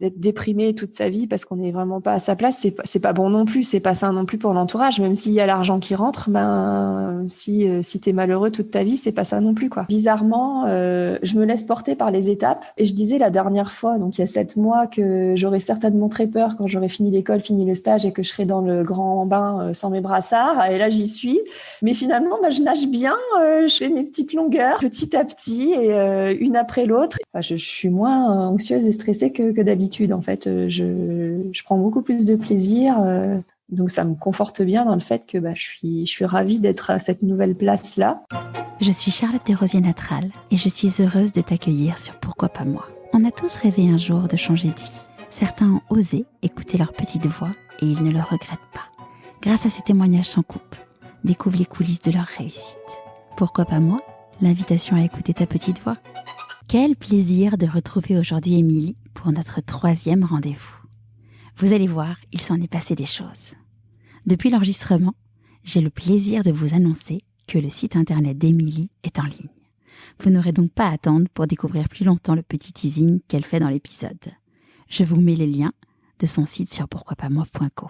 d'être déprimé toute sa vie parce qu'on n'est vraiment pas à sa place, c'est pas bon non plus, c'est pas sain non plus pour l'entourage. Même s'il y a l'argent qui rentre, si t'es malheureux toute ta vie, c'est pas ça non plus, quoi. Bizarrement, je me laisse porter par les étapes. Et je disais la dernière fois, donc il y a 7 mois, que j'aurais certainement très peur quand j'aurais fini l'école, fini le stage et que je serais dans le grand bain sans mes brassards. Et là, j'y suis. Mais finalement, je nage bien, je fais mes petites longueurs petit à petit et une après l'autre. Enfin, je suis moins anxieuse et stressée que d'habitude. En fait, je prends beaucoup plus de plaisir. Donc, ça me conforte bien dans le fait que je suis ravie d'être à cette nouvelle place-là. Je suis Charlotte Desrosiers-Natral et je suis heureuse de t'accueillir sur Pourquoi pas moi. On a tous rêvé un jour de changer de vie. Certains ont osé écouter leur petite voix et ils ne le regrettent pas. Grâce à ces témoignages sans coupe, découvre les coulisses de leur réussite. Pourquoi pas moi? L'invitation à écouter ta petite voix. Quel plaisir de retrouver aujourd'hui Émilie pour notre 3e rendez-vous. Vous allez voir, il s'en est passé des choses. Depuis l'enregistrement, j'ai le plaisir de vous annoncer que le site internet d'Émilie est en ligne. Vous n'aurez donc pas à attendre pour découvrir plus longtemps le petit teasing qu'elle fait dans l'épisode. Je vous mets les liens de son site sur pourquoipasmoi.co.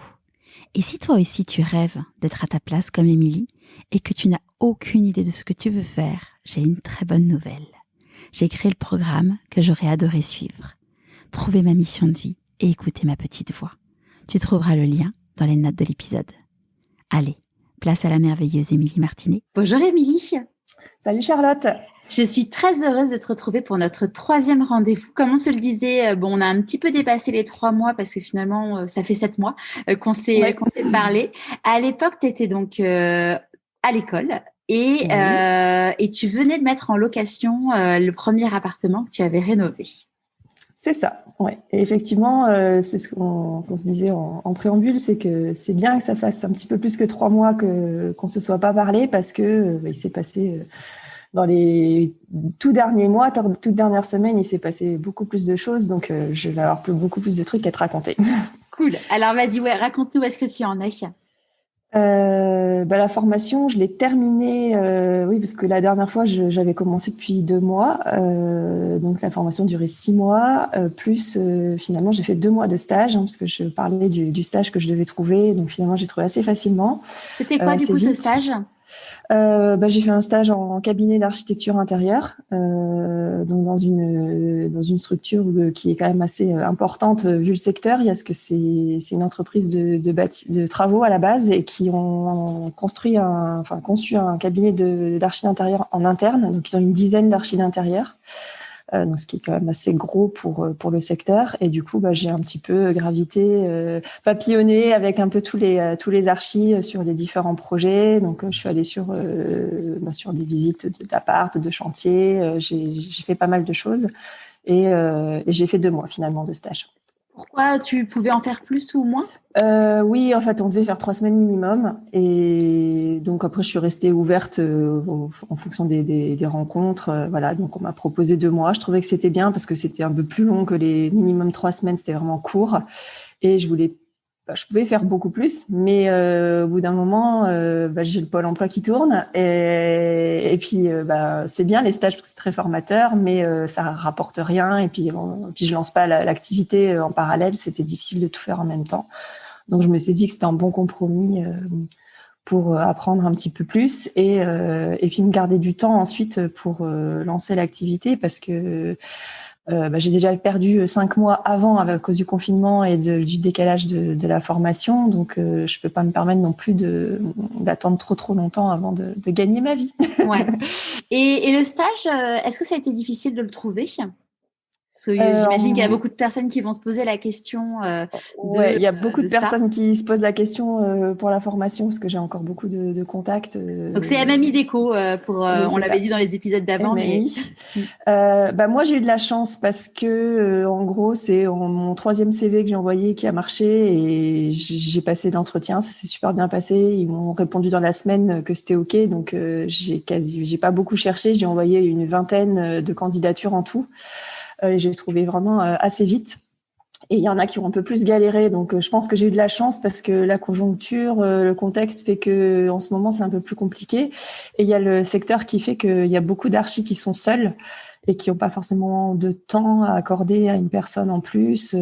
Et si toi aussi tu rêves d'être à ta place comme Émilie et que tu n'as aucune idée de ce que tu veux faire, j'ai une très bonne nouvelle. J'ai créé le programme que j'aurais adoré suivre. Trouver ma mission de vie et écouter ma petite voix. Tu trouveras le lien dans les notes de l'épisode. Allez, place à la merveilleuse Émilie Martinet. Bonjour Émilie. Salut Charlotte. Je suis très heureuse de te retrouver pour notre 3e rendez-vous. Comme on se le disait, on a un petit peu dépassé les 3 mois parce que finalement, ça fait 7 mois qu'on s'est parlé. À l'époque, tu étais donc à l'école et tu venais de mettre en location le premier appartement que tu avais rénové. C'est ça, ouais. Et effectivement, c'est ce qu'on se disait en préambule, c'est que c'est bien que ça fasse un petit peu plus que 3 mois qu'on se soit pas parlé parce que il s'est passé dans les tout derniers mois, toute dernière semaine, il s'est passé beaucoup plus de choses, donc je vais avoir beaucoup plus de trucs à te raconter. Cool. Alors vas-y, raconte-nous où est-ce que tu en es. La formation, je l'ai terminée, oui, parce que la dernière fois, j'avais commencé depuis 2 mois. Donc, la formation durait 6 mois, plus finalement, j'ai fait 2 mois de stage, parce que je parlais du stage que je devais trouver. Donc, finalement, j'ai trouvé assez facilement. C'était quoi, du coup, ce stage ? J'ai fait un stage en cabinet d'architecture intérieure, donc dans une structure qui est quand même assez importante vu le secteur. Il y a ce que c'est une entreprise de travaux à la base et qui ont conçu un cabinet d'archi d'intérieur en interne. Donc ils ont une dizaine d'archis d'intérieur. Donc ce qui est quand même assez gros pour le secteur, et du coup j'ai un petit peu gravité, papillonné avec un peu tous les archis sur les différents projets. Donc je suis allée sur des visites d'appart, de chantier, j'ai fait pas mal de choses et j'ai fait 2 mois finalement de stage. Pourquoi tu pouvais en faire plus ou moins ? Oui, en fait, on devait faire 3 semaines minimum, et donc après, je suis restée ouverte en fonction des rencontres. Voilà, donc on m'a proposé 2 mois. Je trouvais que c'était bien parce que c'était un peu plus long que les minimum 3 semaines. C'était vraiment court, et je pouvais faire beaucoup plus, mais au bout d'un moment, j'ai le pôle emploi qui tourne, et puis c'est bien les stages parce que c'est très formateur, mais ça rapporte rien, et puis je lance pas l'activité en parallèle. C'était difficile de tout faire en même temps, donc je me suis dit que c'était un bon compromis pour apprendre un petit peu plus et puis me garder du temps ensuite pour lancer l'activité, parce que j'ai déjà perdu 5 mois avant à cause du confinement et du décalage de la formation. Donc, je peux pas me permettre non plus d'attendre trop longtemps avant de gagner ma vie. Ouais. Et le stage, est-ce que ça a été difficile de le trouver ? Parce que j'imagine qu'il y a beaucoup de personnes qui vont se poser la question. Il y a beaucoup de personnes qui se posent la question pour la formation, parce que j'ai encore beaucoup de contacts. Donc c'est MMI Déco on l'avait dit dans les épisodes d'avant. MMI. Moi j'ai eu de la chance parce que en gros c'est mon 3e CV que j'ai envoyé qui a marché, et j'ai passé l'entretien, ça s'est super bien passé. Ils m'ont répondu dans la semaine que c'était ok, donc j'ai pas beaucoup cherché, j'ai envoyé une 20aine de candidatures en tout. J'ai trouvé vraiment assez vite. Et il y en a qui ont un peu plus galéré, donc je pense que j'ai eu de la chance parce que la conjoncture, le contexte fait que en ce moment c'est un peu plus compliqué. Et il y a le secteur qui fait qu'il y a beaucoup d'archis qui sont seuls. et qui n'ont pas forcément de temps à accorder à une personne en plus.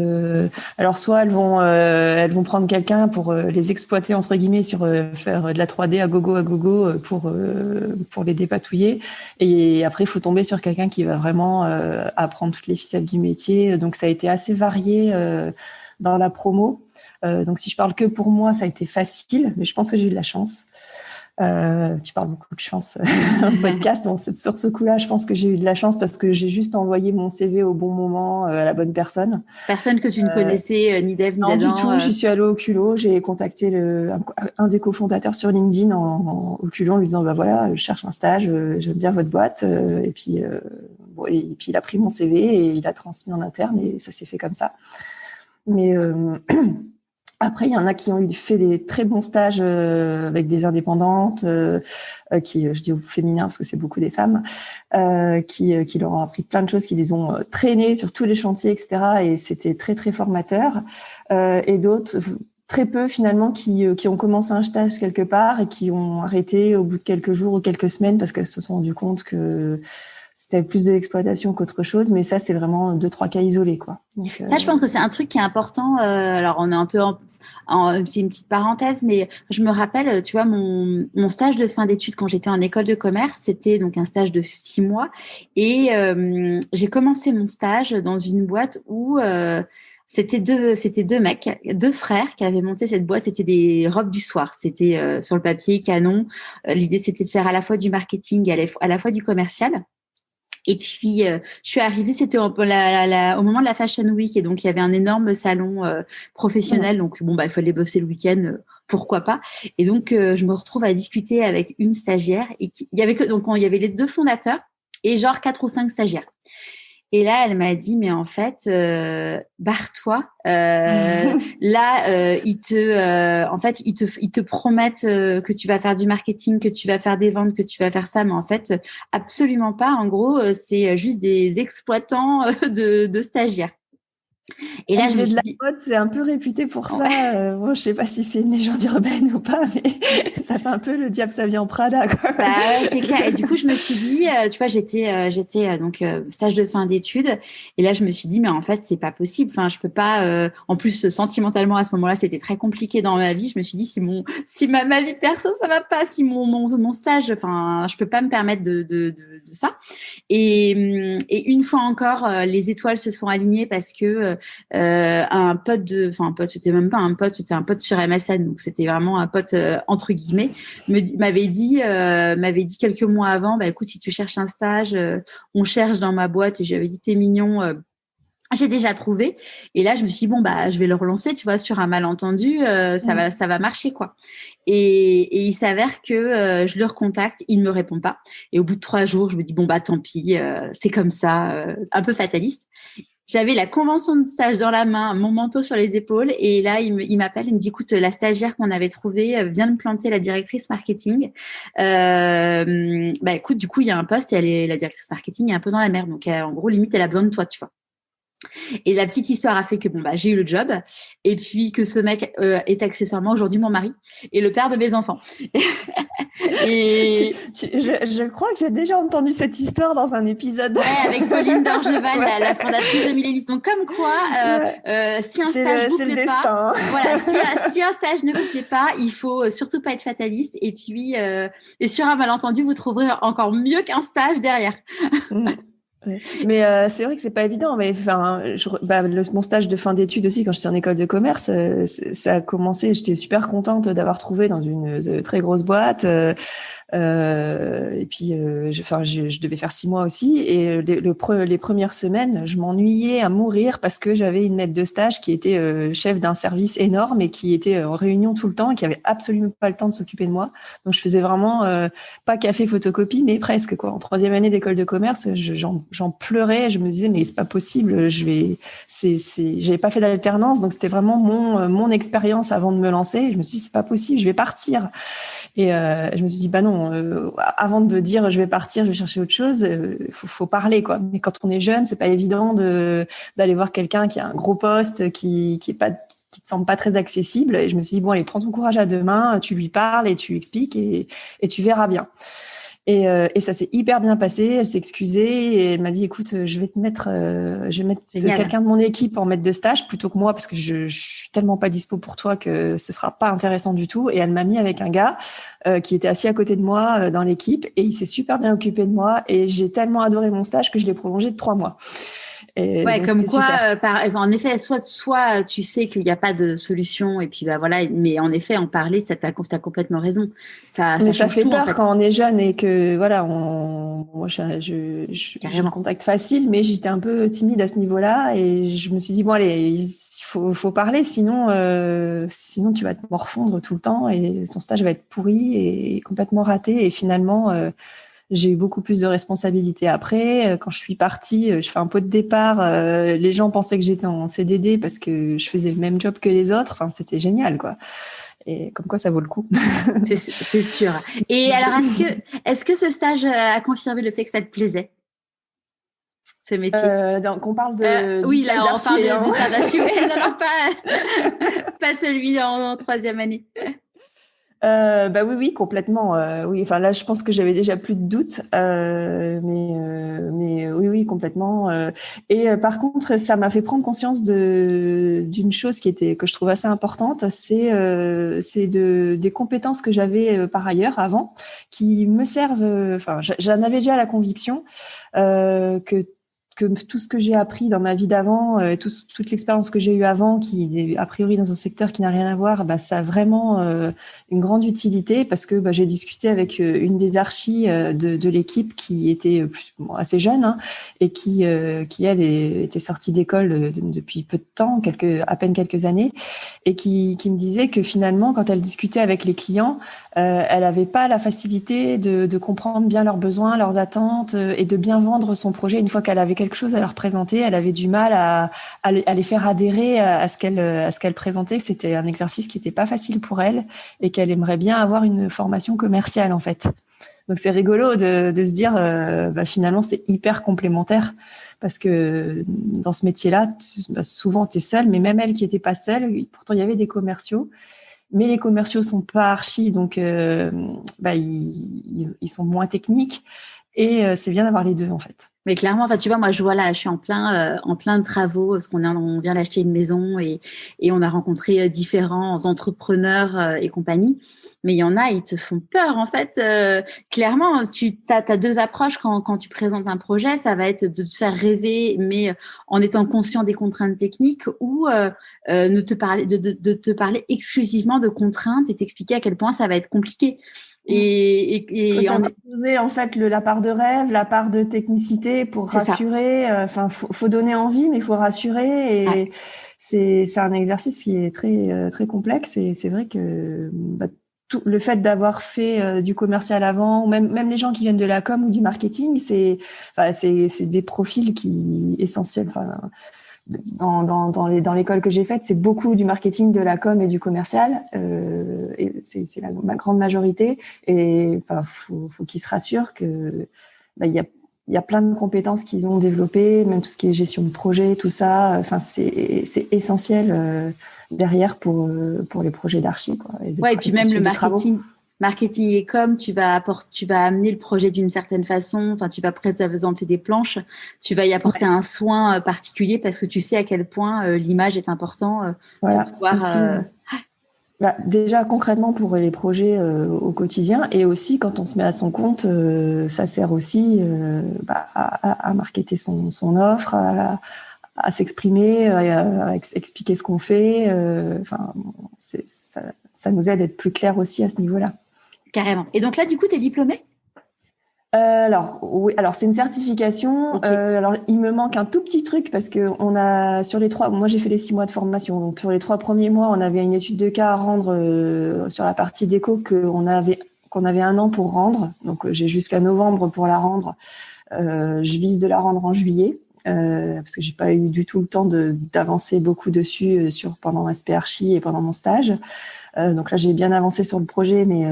Alors soit elles vont prendre quelqu'un pour les exploiter entre guillemets sur faire de la 3D à gogo pour les dépatouiller, et après il faut tomber sur quelqu'un qui va vraiment apprendre toutes les ficelles du métier. Donc ça a été assez varié dans la promo. Donc si je parle que pour moi, ça a été facile, mais je pense que j'ai eu de la chance. Tu parles beaucoup de chance en podcast. Bon, sur ce coup-là, je pense que j'ai eu de la chance parce que j'ai juste envoyé mon CV au bon moment à la bonne personne. Personne que tu ne connaissais ni d'Ève ni d'Adam. Non, du tout. J'y suis allée au culot. J'ai contacté un des cofondateurs sur LinkedIn au culot en lui disant, bah voilà, je cherche un stage, j'aime bien votre boîte. Et puis il a pris mon CV et il a transmis en interne et ça s'est fait comme ça. Mais après, il y en a qui ont fait des très bons stages avec des indépendantes, qui, je dis au féminin parce que c'est beaucoup des femmes, qui leur ont appris plein de choses, qui les ont traînées sur tous les chantiers, etc. Et c'était très, très formateur. Et d'autres, très peu finalement, qui ont commencé un stage quelque part et qui ont arrêté au bout de quelques jours ou quelques semaines parce qu'elles se sont rendues compte que c'était plus de l'exploitation qu'autre chose, mais ça, c'est vraiment 2-3 cas isolés, quoi. Donc, ça, je pense que c'est un truc qui est important. Alors, on est un peu c'est une petite parenthèse, mais je me rappelle, tu vois, mon stage de fin d'études quand j'étais en école de commerce, c'était donc un stage de 6 mois. Et j'ai commencé mon stage dans une boîte où c'était deux mecs, deux frères qui avaient monté cette boîte. C'était des robes du soir. C'était sur le papier canon. L'idée, c'était de faire à la fois du marketing et à la fois du commercial. Et puis, je suis arrivée, c'était au moment de la Fashion Week, et donc il y avait un énorme salon professionnel. Donc, bon, il fallait bosser le week-end, pourquoi pas. Et donc, je me retrouve à discuter avec une stagiaire. Et il y avait les 2 fondateurs et genre 4 ou 5 stagiaires. Et là, elle m'a dit, mais en fait, barre-toi. Là, ils te promettent que tu vas faire du marketing, que tu vas faire des ventes, que tu vas faire ça, mais en fait, absolument pas. En gros, c'est juste des exploitants de stagiaires. Et là, je me suis dit, la mode, c'est un peu réputé pour ça. Bon, je sais pas si c'est une légende urbaine ou pas, mais ça fait un peu le diable ça vient en Prada, quoi. Bah ouais, c'est clair. Et du coup, je me suis dit, tu vois, j'étais donc stage de fin d'études, et là, je me suis dit, mais en fait, c'est pas possible. Enfin, je peux pas. En plus, sentimentalement, à ce moment-là, c'était très compliqué dans ma vie. Je me suis dit, si ma vie perso, ça va pas, si mon stage, enfin, je peux pas me permettre de ça. Et une fois encore, les étoiles se sont alignées parce que c'était même pas un pote, c'était un pote sur MSN, donc c'était vraiment un pote entre guillemets, m'avait dit quelques mois avant, bah écoute, si tu cherches un stage, on cherche dans ma boîte. Et j'avais dit, t'es mignon, j'ai déjà trouvé. Et là, je me suis dit, bon, je vais le relancer, tu vois, sur un malentendu, ça va marcher, quoi. Et il s'avère que je le recontacte, il ne me répond pas. Et au bout de 3 jours, je me dis, bon, tant pis, c'est comme ça, un peu fataliste. J'avais la convention de stage dans la main, mon manteau sur les épaules, et là, il m'appelle, il me dit, écoute, la stagiaire qu'on avait trouvée vient de planter la directrice marketing. Écoute, du coup, il y a un poste, et la directrice marketing est un peu dans la merde. Donc, en gros, limite, elle a besoin de toi, tu vois. Et la petite histoire a fait que j'ai eu le job, et puis que ce mec est accessoirement aujourd'hui mon mari et le père de mes enfants. Et je crois que j'ai déjà entendu cette histoire dans un épisode. Ouais, avec Pauline d'Orgeval, la fondatrice de Millénis. Donc comme quoi, si un stage vous plaît pas, voilà, si un stage ne vous plaît pas, il faut surtout pas être fataliste. Et puis, et sur un malentendu, vous trouverez encore mieux qu'un stage derrière. Ouais. Mais c'est vrai que c'est pas évident. Mais enfin, mon stage de fin d'études aussi, quand j'étais en école de commerce, ça a commencé. J'étais super contente d'avoir trouvé dans une très grosse boîte. Et puis, je devais faire 6 mois aussi. Et les premières semaines, je m'ennuyais à mourir parce que j'avais une maître de stage qui était chef d'un service énorme et qui était en réunion tout le temps et qui avait absolument pas le temps de s'occuper de moi. Donc, je faisais vraiment pas café photocopie, mais presque, quoi. En 3e année d'école de commerce, j'en pleurais. Je me disais, mais c'est pas possible. J'avais pas fait d'alternance, donc c'était vraiment mon expérience avant de me lancer. Et je me suis dit, c'est pas possible, je vais partir. Et je me suis dit, non, avant de dire je vais partir, je vais chercher autre chose, faut parler, quoi. Mais quand on est jeune, c'est pas évident d'aller voir quelqu'un qui a un gros poste, qui te semble pas très accessible. Et je me suis dit, bon, allez, prends ton courage à 2 mains, tu lui parles et tu lui expliques et tu verras bien. Et ça s'est hyper bien passé. Elle s'est excusée et elle m'a dit, écoute, je vais mettre quelqu'un de mon équipe en maître de stage plutôt que moi parce que je suis tellement pas dispo pour toi que ce sera pas intéressant du tout. Et elle m'a mis avec un gars qui était assis à côté de moi dans l'équipe et il s'est super bien occupé de moi et j'ai tellement adoré mon stage que je l'ai prolongé de 3 mois. Et ouais, donc, comme quoi, super. en effet, soit tu sais qu'il n'y a pas de solution et puis bah voilà, mais en effet, en parler, t'as complètement raison. Ça Mais ça change fait tout peur en fait. quand on est jeune et que voilà, moi j'ai le Carrément. contact facile, mais j'étais un peu timide à ce niveau-là et je me suis dit bon allez, il faut parler, sinon tu vas te morfondre tout le temps et ton stage va être pourri et complètement raté et finalement j'ai eu beaucoup plus de responsabilités après. Quand je suis partie, je fais un pot de départ. Les gens pensaient que j'étais en CDD parce que je faisais le même job que les autres. Enfin, c'était génial, quoi. Et comme quoi, ça vaut le coup. C'est sûr. Et alors, est-ce que ce stage a confirmé le fait que ça te plaisait, ce métier? Donc, on parle du Oui, stage là, on parle d'archi, hein. du stage d'archi. Oui, non, pas celui en troisième année. Bah oui, complètement. Oui, enfin là, je pense que j'avais déjà plus de doutes, mais oui, complètement. Et par contre, ça m'a fait prendre conscience d'une chose que je trouve assez importante, c'est des compétences que j'avais par ailleurs avant, qui me servent. Enfin, j'en avais déjà la conviction que tout ce que j'ai appris dans ma vie d'avant, toute l'expérience que j'ai eue avant, qui est a priori dans un secteur qui n'a rien à voir, bah ça a vraiment une grande utilité parce que j'ai discuté avec une des archis de l'équipe qui était assez jeune hein, et qui elle était sortie d'école depuis peu de temps, à peine quelques années, et qui me disait que finalement quand elle discutait avec les clients, elle avait pas la facilité de comprendre bien leurs besoins, leurs attentes et de bien vendre son projet. Une fois qu'elle avait quelque chose à leur présenter, elle avait du mal à les faire adhérer à ce qu'elle présentait. C'était un exercice qui n'était pas facile pour elle et qu'elle aimerait bien avoir une formation commerciale en fait. Donc c'est rigolo de se dire finalement c'est hyper complémentaire parce que dans ce métier-là, souvent tu es seule, mais même elle qui était pas seule, pourtant il y avait des commerciaux. Mais les commerciaux sont pas archi, donc ils sont moins techniques. Et c'est bien d'avoir les deux, en fait. Mais clairement, enfin, tu vois, moi, je vois là, je suis en plein de travaux parce on vient d'acheter une maison et on a rencontré différents entrepreneurs et compagnie. Mais il y en a, ils te font peur, en fait. Clairement, t'as deux approches quand tu présentes un projet. Ça va être de te faire rêver, mais en étant conscient des contraintes techniques ou de te parler exclusivement de contraintes et t'expliquer à quel point ça va être compliqué. Il faut savoir poser en fait la part de rêve, la part de technicité pour rassurer. Enfin, faut donner envie, mais il faut rassurer. Et ouais. C'est un exercice qui est très très complexe. Et c'est vrai que le fait d'avoir fait du commercial avant, ou même les gens qui viennent de la com ou du marketing, c'est des profils essentiels. Enfin, dans l'école que j'ai faite, c'est beaucoup du marketing, de la com et du commercial. Et c'est ma grande majorité. Et enfin, faut qu'ils se rassurent que il y a plein de compétences qu'ils ont développées, même tout ce qui est gestion de projet, tout ça. Enfin, c'est essentiel derrière pour les projets d'archi, quoi. Et puis même le marketing et com, tu vas amener le projet d'une certaine façon. Enfin, tu vas présenter des planches, tu vas y apporter un soin particulier parce que tu sais à quel point l'image est importante pour pouvoir. Déjà concrètement pour les projets au quotidien et aussi quand on se met à son compte, ça sert aussi à marketer son offre, à s'exprimer, à expliquer ce qu'on fait. Enfin, ça nous aide à être plus clair aussi à ce niveau-là. Carrément. Et donc là, du coup, tu es diplômée ? Oui, alors c'est une certification. Okay. Alors il me manque un tout petit truc parce que moi j'ai fait les 6 mois de formation. Donc sur les 3 premiers mois, on avait une étude de cas à rendre sur la partie déco qu'on avait 1 an pour rendre. Donc j'ai jusqu'à novembre pour la rendre. Je vise de la rendre en juillet parce que j'ai pas eu du tout le temps d'avancer beaucoup dessus pendant SP Archi et pendant mon stage. Donc là j'ai bien avancé sur le projet, mais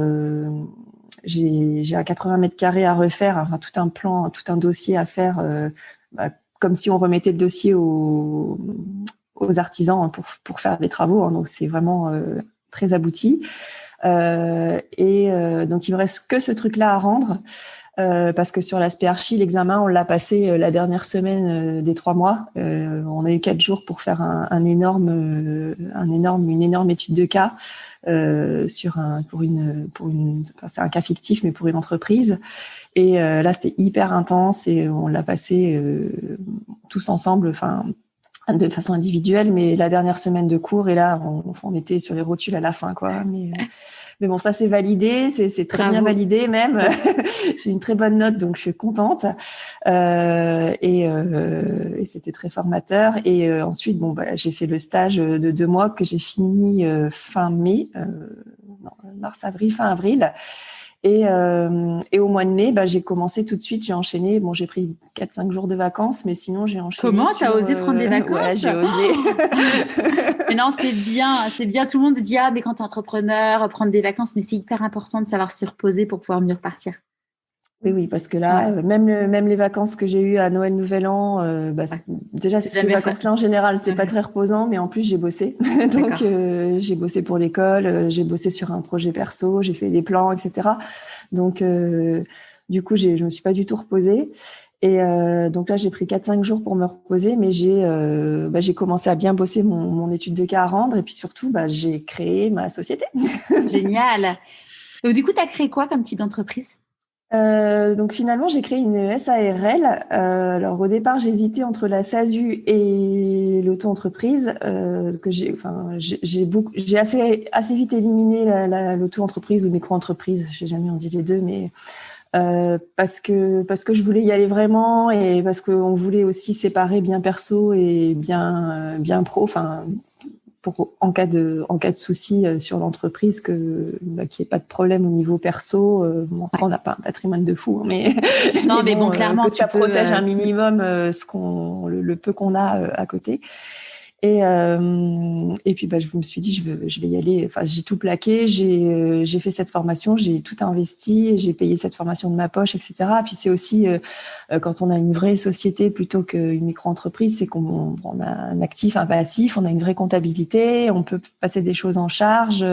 j'ai un 80 mètres carrés à refaire, enfin tout un plan, tout un dossier à faire, comme si on remettait le dossier aux artisans pour faire les travaux. Hein, donc c'est vraiment très abouti. Donc, il me reste que ce truc-là à rendre. Parce que sur l'aspect archi, l'examen, on l'a passé une dernière semaine des 3 mois. On a eu 4 jours pour faire une énorme étude de cas c'est un cas fictif, mais pour une entreprise. Et là, c'était hyper intense et on l'a passé tous ensemble, de façon individuelle, mais la dernière semaine de cours, et là, on était sur les rotules à la fin, quoi. Mais bon, ça c'est validé, c'est très bien validé même. J'ai une très bonne note, donc je suis contente. Et c'était très formateur. Et ensuite, j'ai fait le stage de 2 mois que j'ai fini fin avril. Et au mois de mai, j'ai commencé tout de suite, j'ai enchaîné. Bon, j'ai pris 4-5 jours de vacances, mais sinon j'ai enchaîné. Comment t'as osé prendre des vacances? Ouais, j'ai osé. Mais non, c'est bien. Tout le monde dit mais quand t'es entrepreneur, prendre des vacances, mais c'est hyper important de savoir se reposer pour pouvoir mieux repartir. Oui, parce que là, même les vacances que j'ai eues à Noël, Nouvel An, déjà ces vacances-là en général, c'est pas très reposant, mais en plus j'ai bossé. Donc j'ai bossé pour l'école, j'ai bossé sur un projet perso, j'ai fait des plans, etc. Donc du coup, je me suis pas du tout reposée. Et donc là, j'ai pris 4-5 jours pour me reposer, mais j'ai commencé à bien bosser mon étude de cas à rendre, et puis surtout, j'ai créé ma société. Génial. Donc du coup, tu as créé quoi comme type d'entreprise? Donc finalement, j'ai créé une SARL. Alors au départ, j'hésitais entre la SASU et l'auto-entreprise. Que j'ai assez vite éliminé l'auto-entreprise ou micro-entreprise. Je sais jamais on dit les deux, mais parce que je voulais y aller vraiment et parce qu'on voulait aussi séparer bien perso et bien pro. En cas de souci sur l'entreprise, qu'il n'y ait pas de problème au niveau perso. On n'a pas un patrimoine de fou, mais non, mais bon, clairement, que ça protège un minimum le peu qu'on a à côté. Et puis je me suis dit je vais y aller. Enfin, j'ai tout plaqué, j'ai fait cette formation, j'ai tout investi, j'ai payé cette formation de ma poche, etc. Puis c'est aussi quand on a une vraie société plutôt qu'une micro-entreprise, c'est qu'on a un actif, un passif, on a une vraie comptabilité, on peut passer des choses en charge.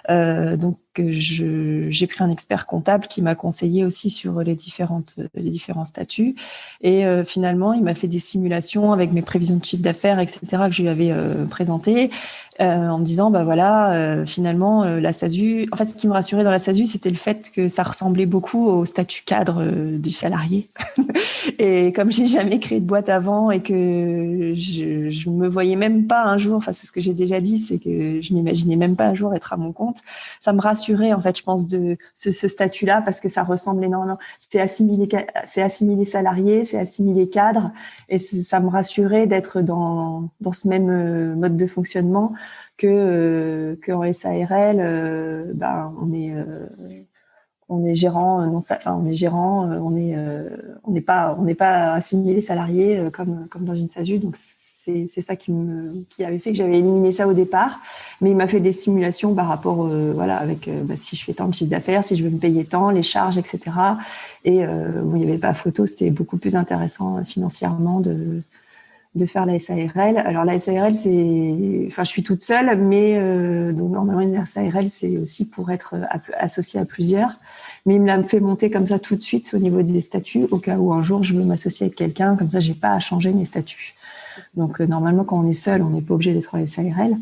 Donc j'ai pris un expert comptable qui m'a conseillé aussi sur les différents statuts. Et finalement, il m'a fait des simulations avec mes prévisions de chiffre d'affaires, etc., que je lui avais présentées, en me disant, finalement, la SASU... En fait, ce qui me rassurait dans la SASU, c'était le fait que ça ressemblait beaucoup au statut cadre du salarié. Et comme j'ai jamais créé de boîte avant et que je me voyais même pas un jour, c'est ce que j'ai déjà dit, c'est que je m'imaginais même pas un jour être à mon compte, ça me rassurait, en fait, je pense, de ce statut-là, parce que ça ressemble énormément. C'est assimilé salarié, c'est assimilé cadre, et ça me rassurait d'être dans ce même mode de fonctionnement que en SARL, on est gérant, on n'est pas assimilé salarié comme dans une SASU. Donc c'est ça qui avait fait que j'avais éliminé ça au départ. Mais il m'a fait des simulations par rapport avec si je fais tant de chiffre d'affaires, si je veux me payer tant, les charges, etc. Et il n'y avait pas photo, c'était beaucoup plus intéressant financièrement de faire la SARL. Alors la SARL, je suis toute seule, mais donc normalement une SARL, c'est aussi pour être associé à plusieurs. Mais il me l'a fait monter comme ça tout de suite au niveau des statuts, au cas où un jour je veux m'associer avec quelqu'un, comme ça j'ai pas à changer mes statuts. Donc normalement quand on est seul, on n'est pas obligé d'être en SARL,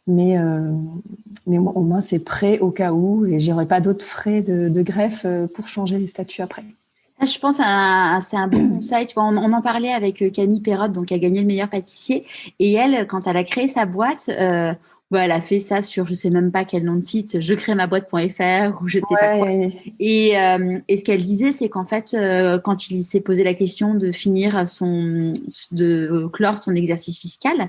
mais au moins c'est prêt au cas où, et j'aurai pas d'autres frais de greffe pour changer les statuts après. Je pense que c'est un bon conseil. Tu vois, on en parlait avec Camille Perrotte, donc qui a gagné le meilleur pâtissier. Et elle, quand elle a créé sa boîte, elle a fait ça sur je sais même pas quel nom de site, je crée ma boîte.fr ou je sais pas quoi. Et ce qu'elle disait, c'est qu'en fait, quand il s'est posé la question de clore son exercice fiscal,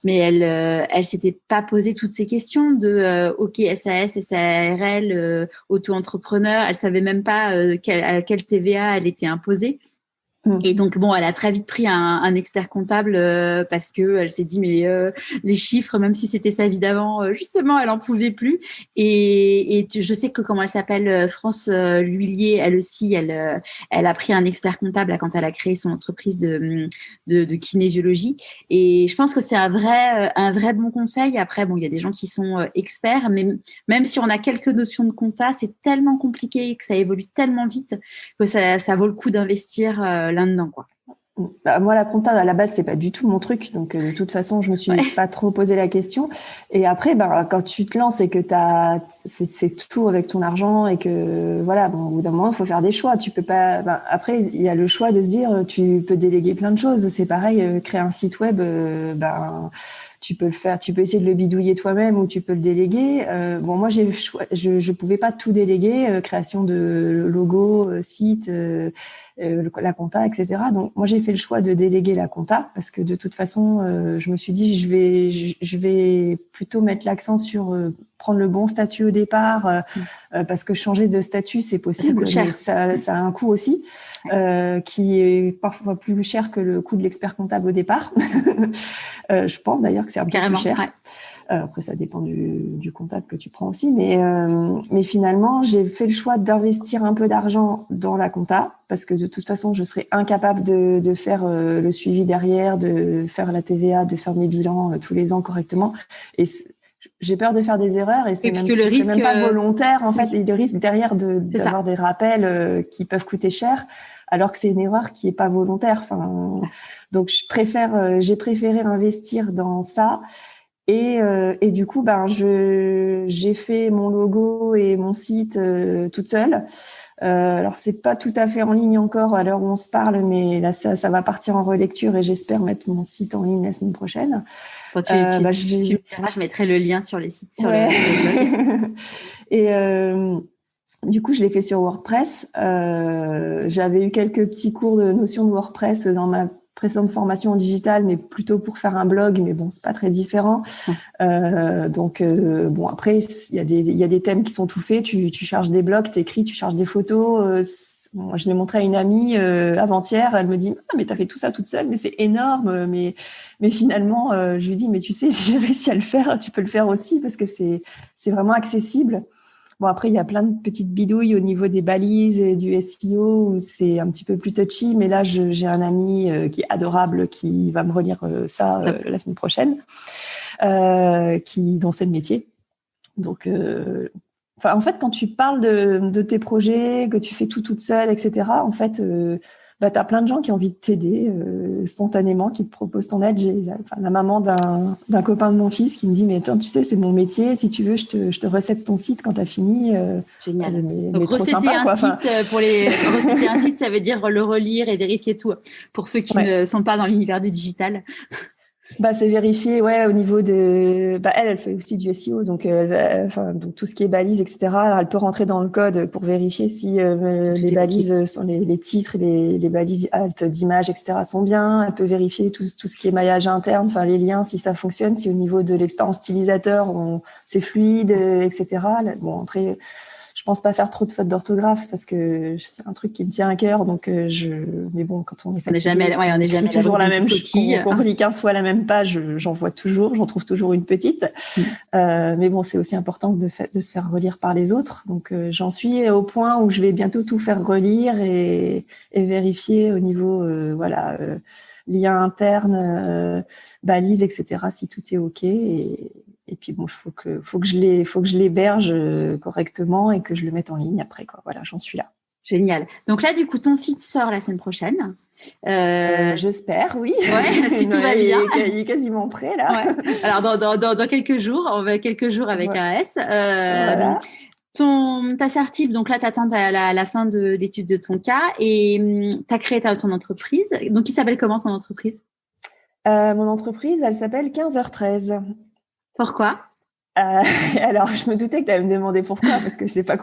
mais elle s'était pas posé toutes ces questions de OK, SAS, SARL, auto-entrepreneur. Elle savait même pas à quelle TVA elle était imposée. Et donc, bon, elle a très vite pris un expert comptable parce que elle s'est dit, mais les chiffres, même si c'était sa vie d'avant, justement, elle en pouvait plus. Et je sais que comment elle s'appelle, France L'Huillier, elle aussi, elle a pris un expert comptable là, quand elle a créé son entreprise de kinésiologie. Et je pense que c'est un vrai bon conseil. Après, bon, il y a des gens qui sont experts, mais même si on a quelques notions de compta, c'est tellement compliqué que ça évolue tellement vite que ça vaut le coup d'investir là-dedans, quoi. Bah, moi, la compta, à la base, c'est pas du tout mon truc. Donc, de toute façon, je me suis pas trop posé la question. Et après, bah, quand tu te lances et que c'est tout avec ton argent et que, voilà, bon, au bout d'un moment, il faut faire des choix. Tu peux pas, bah, après, il y a le choix de se dire, tu peux déléguer plein de choses. C'est pareil, créer un site web, tu peux le faire, tu peux essayer de le bidouiller toi-même ou tu peux le déléguer. Bon, moi, je pouvais pas tout déléguer, création de logo, site, la compta, etc. Donc, moi, j'ai fait le choix de déléguer la compta parce que de toute façon, je me suis dit, je vais plutôt mettre l'accent sur prendre le bon statut au départ, parce que changer de statut, c'est possible, mais ça a un coût aussi, qui est parfois plus cher que le coût de l'expert comptable au départ. Je pense d'ailleurs que c'est un peu plus cher. Ouais. Après, ça dépend du comptable que tu prends aussi. Mais finalement, j'ai fait le choix d'investir un peu d'argent dans la compta parce que de toute façon, je serais incapable de faire le suivi derrière, de faire la TVA, de faire mes bilans tous les ans correctement. Et j'ai peur de faire des erreurs et c'est même pas volontaire. En fait, le risque derrière d'avoir des rappels qui peuvent coûter cher alors que c'est une erreur qui est pas volontaire. Enfin, donc j'ai préféré investir dans ça. Et du coup, j'ai fait mon logo et mon site toute seule. Alors c'est pas tout à fait en ligne encore à l'heure où on se parle, mais là ça va partir en relecture et j'espère mettre mon site en ligne la semaine prochaine. Bon, je mettrai le lien sur les sites, sur le blog. Et du coup, je l'ai fait sur WordPress. J'avais eu quelques petits cours de notion de WordPress dans ma précédente formation en digital, mais plutôt pour faire un blog, mais bon, c'est pas très différent. Bon, après, il y a des thèmes qui sont tout faits. Tu charges des blogs, t'écris, tu charges des photos. Moi, je l'ai montré à une amie avant-hier. Elle me dit, ah, mais t'as fait tout ça toute seule, mais c'est énorme. Mais finalement, je lui dis, mais tu sais, si j'ai réussi à le faire, tu peux le faire aussi parce que c'est vraiment accessible. Bon, après, il y a plein de petites bidouilles au niveau des balises et du SEO où c'est un petit peu plus touchy. Mais là, j'ai un ami qui est adorable qui va me relire ça la semaine prochaine, dont c'est le métier. Donc, en fait, quand tu parles de tes projets, que tu fais tout toute seule, etc., en fait, t'as plein de gens qui ont envie de t'aider spontanément, qui te proposent ton aide. J'ai la maman d'un copain de mon fils qui me dit, mais attends, tu sais, c'est mon métier. Si tu veux, je te recette ton site quand t'as fini. Génial. Donc, recéter un site, ça veut dire le relire et vérifier tout. Pour ceux qui ne sont pas dans l'univers du digital. C'est vérifié, au niveau de. Elle fait aussi du SEO, donc donc tout ce qui est balises, etc. Alors, elle peut rentrer dans le code pour vérifier si les balises sont les titres, les balises alt d'images, etc. sont bien. Elle peut vérifier tout ce qui est maillage interne, enfin les liens, si ça fonctionne, si au niveau de l'expérience utilisateur, c'est fluide, etc. Bon, après. Je pense pas faire trop de fautes d'orthographe parce que c'est un truc qui me tient à cœur. Donc, mais bon, quand on est fatigué, on n'est jamais toujours la même chose. Qu'on relit 15 fois la même page, j'en trouve toujours une petite. Mais bon, c'est aussi important de se faire relire par les autres. Donc, j'en suis au point où je vais bientôt tout faire relire et vérifier au niveau, lien interne, balises, etc. Si tout est OK. Et puis bon, faut que je l'héberge correctement et que je le mette en ligne après, quoi. Voilà, j'en suis là. Génial. Donc là, du coup, ton site sort la semaine prochaine. J'espère, oui. Ouais, si tout va bien. Il est quasiment prêt là. Ouais. Alors dans quelques jours, on va quelques jours avec un S. Voilà. Ta certif, donc là, tu attends la fin de l'étude de ton cas et tu as créé ton entreprise. Donc, il s'appelle comment ton entreprise? Mon entreprise, elle s'appelle 15h13. Pourquoi? Alors, je me doutais que tu allais me demander pourquoi, parce que c'est pas